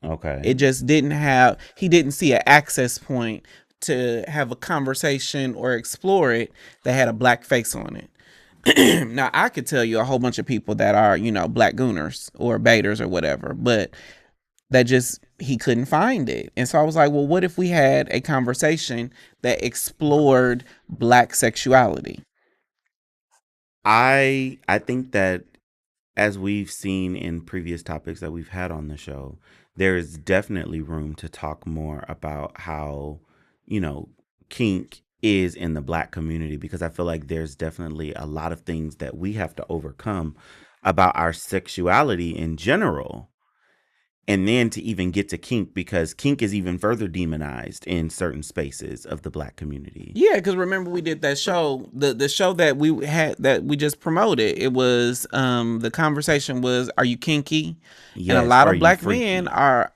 Okay. It just he didn't see an access point to have a conversation or explore it that had a black face on it. Now, I could tell you a whole bunch of people that are, black gooners or baiters or whatever, but he couldn't find it. And so I was like, well, what if we had a conversation that explored black sexuality? I think that, as we've seen in previous topics that we've had on the show, there is definitely room to talk more about how, kink is in the black community, because I feel like there's definitely a lot of things that we have to overcome about our sexuality in general. And then to even get to kink, because kink is even further demonized in certain spaces of the black community. Yeah, because remember we did that show, the show that we had that we just promoted. It was the conversation was, are you kinky? Yes, and a lot are of you black freaky? men are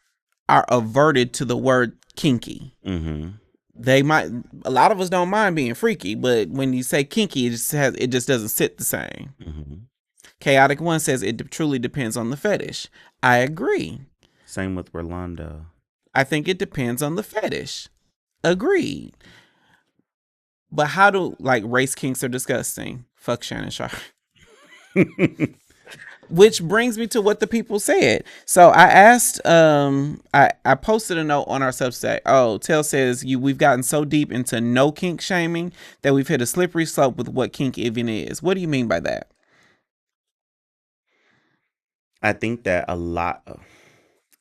averted to the word kinky. Mm-hmm. a lot of us don't mind being freaky, but when you say kinky, it just doesn't sit the same. Mm-hmm. Chaotic One says it truly depends on the fetish. I agree. Same with Rolando. I think it depends on the fetish. Agreed. But how do, like, race kinks are disgusting? Fuck Shannon Sharp. Which brings me to what the people said. So I asked, I posted a note on our Substack. Oh, Tell says we've gotten so deep into no kink shaming that we've hit a slippery slope with what kink even is. What do you mean by that? I think that a lot of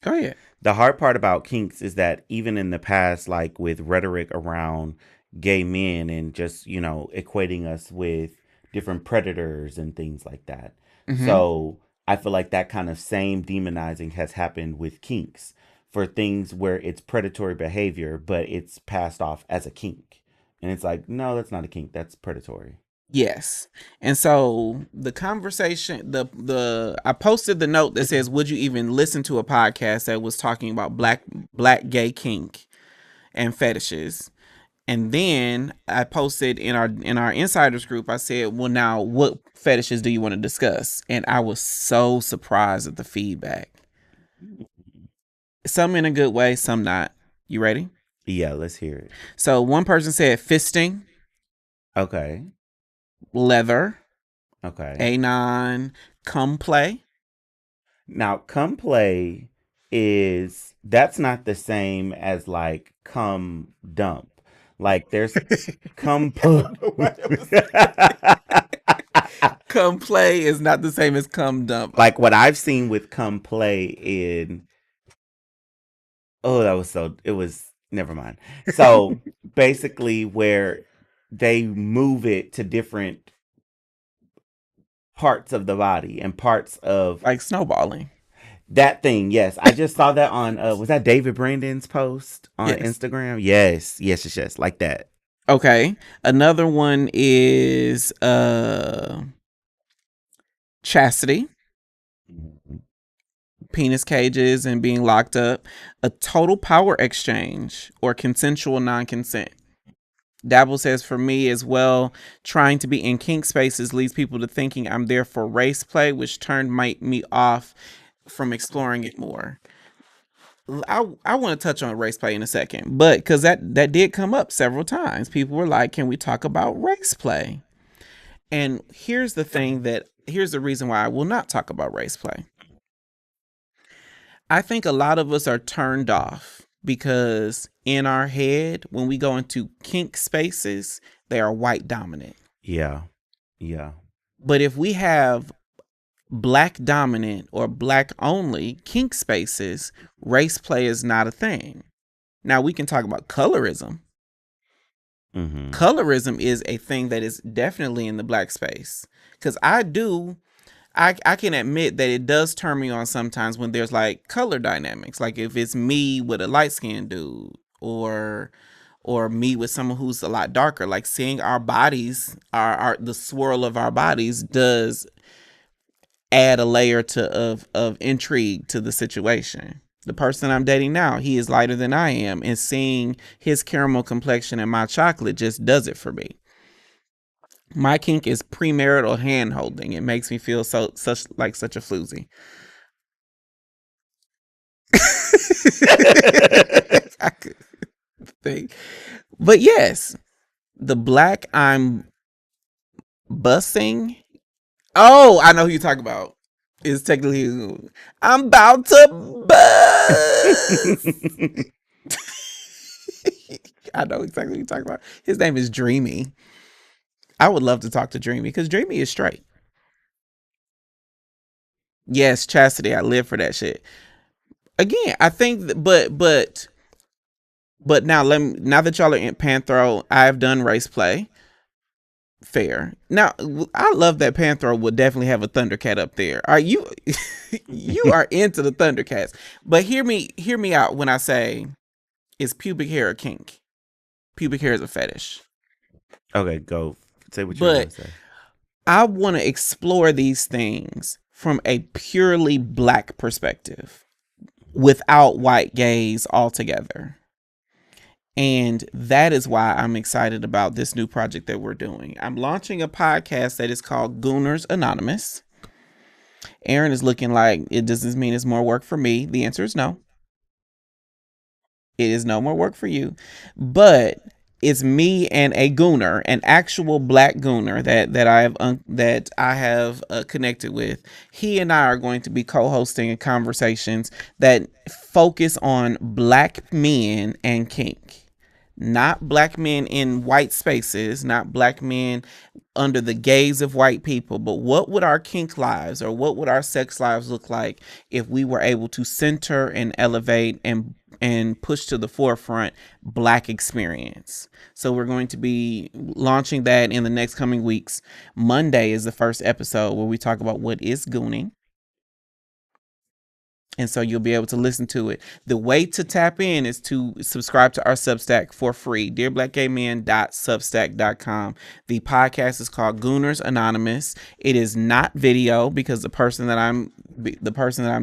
Go ahead. the hard part about kinks is that even in the past, like with rhetoric around gay men and just, equating us with different predators and things like that. Mm-hmm. So I feel like that kind of same demonizing has happened with kinks for things where it's predatory behavior, but it's passed off as a kink. And it's like, no, that's not a kink. That's predatory. Yes. And so the conversation, I posted the note that says, would you even listen to a podcast that was talking about black gay kink and fetishes? And then I posted in our insiders group, I said, well, now what fetishes do you want to discuss? And I was so surprised at the feedback. Some in a good way, some not. You ready? Yeah, let's hear it. So one person said fisting. Okay. Leather. Okay. Anon. Cum play. Now, cum play that's not the same as like cum dump. Like there's cum Cum play is not the same as cum dump. Like what I've seen with cum play never mind. So basically where they move it to different parts of the body and parts of like snowballing. That thing, yes. I just saw that on was that David Brandon's post on Instagram? Yes, like that. Okay. Another one is chastity. Penis cages and being locked up. A total power exchange or consensual non-consent. Dabble says, for me as well, trying to be in kink spaces leads people to thinking I'm there for race play, which turned me off from exploring it more. I want to touch on race play in a second, but because that did come up several times. People were like, can we talk about race play? And here's the reason why I will not talk about race play. I think a lot of us are turned off because in our head, when we go into kink spaces, they are white dominant. Yeah. But if we have black dominant or black only kink spaces, race play is not a thing. Now we can talk about colorism. Mm-hmm. Colorism is a thing that is definitely in the black space. Because I can admit that it does turn me on sometimes when there's like color dynamics. Like if it's me with a light skinned dude or me with someone who's a lot darker, like seeing our bodies, the swirl of our bodies does add a layer of intrigue to the situation. The person I'm dating now, he is lighter than I am, and seeing his caramel complexion and my chocolate just does it for me. My kink is premarital hand holding. It makes me feel such a floozy. I could think. But yes, the black I'm bussing. Oh, I know who you're talking about. It's technically I'm about to buzz. I know exactly what you're talking about. His name is Dreamy. I would love to talk to Dreamy because Dreamy is straight. Yes, chastity. I live for that shit. Again, I think, but now now that y'all are in Panthro, I've done race play. Fair. Now, I love that Panthro would definitely have a Thundercat up there. Are you? You are into the Thundercats, but hear me out when I say, is pubic hair a kink? Pubic hair is a fetish. Okay, go say what you're going to say. I want to explore these things from a purely black perspective, without white gaze altogether. And that is why I'm excited about this new project that we're doing. I'm launching a podcast that is called Gooners Anonymous. Aaron is looking like, does this mean it's more work for me? The answer is no. It is no more work for you. But it's me and a gooner, an actual black gooner that I have connected with. He and I are going to be co-hosting conversations that focus on black men and kink. Not black men in white spaces, not black men under the gaze of white people, but what would our kink lives or what would our sex lives look like if we were able to center and elevate and push to the forefront black experience. So we're going to be launching that in the next coming weeks. Monday is the first episode where we talk about what is gooning. And so you'll be able to listen to it. The way to tap in is to subscribe to our Substack for free, dearblackgaymen.substack.com. The podcast is called Gooners Anonymous. It is not video because the person that I'm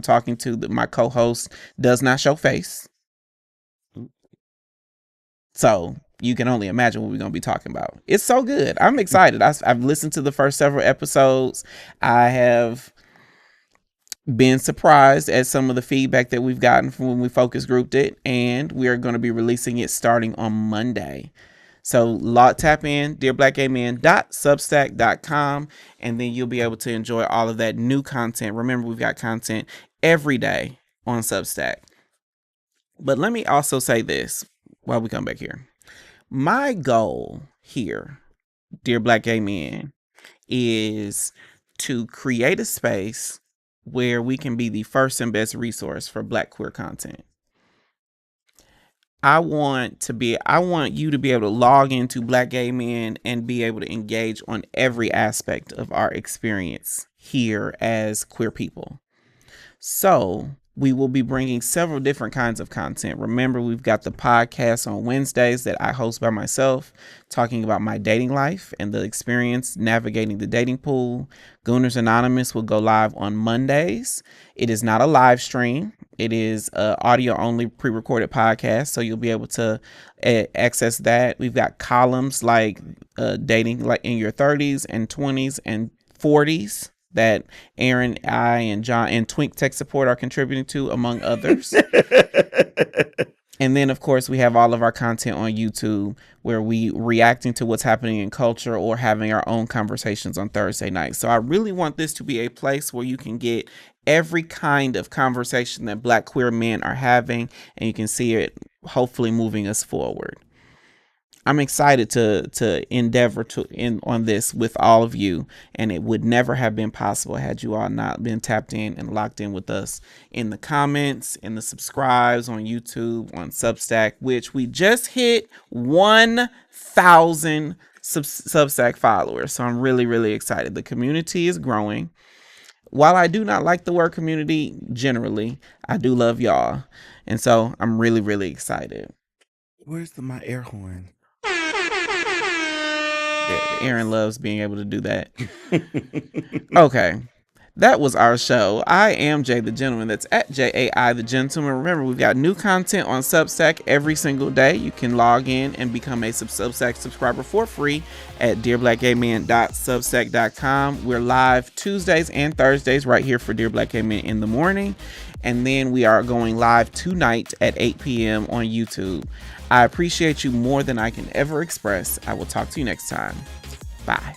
talking to, my co-host, does not show face. So you can only imagine what we're going to be talking about. It's so good. I'm excited. I've listened to the first several episodes. I have been surprised at some of the feedback that we've gotten from when we focus grouped it, and we are going to be releasing it starting on Monday. So tap in, dearblackgaymen.substack.com, and then you'll be able to enjoy all of that new content. Remember, we've got content every day on Substack. But let me also say this while we come back here. My goal here, Dear Black Gay Men, is to create a space where we can be the first and best resource for Black queer content. I want you to be able to log into Black Gay Men and be able to engage on every aspect of our experience here as queer people. So we will be bringing several different kinds of content. Remember, we've got the podcast on Wednesdays that I host by myself, talking about my dating life and the experience navigating the dating pool. Gooners Anonymous will go live on Mondays. It is not a live stream. It is an audio-only pre-recorded podcast, so you'll be able to access that. We've got columns like dating like in your 30s and 20s and 40s. That Aaron, I, and John, and Twink Tech Support are contributing to, among others. And then, of course, we have all of our content on YouTube where we reacting to what's happening in culture or having our own conversations on Thursday nights. So I really want this to be a place where you can get every kind of conversation that Black queer men are having, and you can see it hopefully moving us forward. I'm excited to endeavor on this with all of you, and it would never have been possible had you all not been tapped in and locked in with us in the comments, in the subscribes on YouTube, on Substack, which we just hit 1,000 Substack followers. So I'm really, really excited. The community is growing. While I do not like the word community generally, I do love y'all. And so I'm really, really excited. Where's my air horn? Aaron loves being able to do that. Okay. That was our show. I am Jay the Gentleman. That's at JAI the Gentleman. Remember, we've got new content on Substack every single day. You can log in and become a Substack subscriber for free at dearblackgaymen.substack.com. We're live Tuesdays and Thursdays right here for Dear Black Gay Men in the morning. And then we are going live tonight at 8 p.m. on YouTube. I appreciate you more than I can ever express. I will talk to you next time. Bye.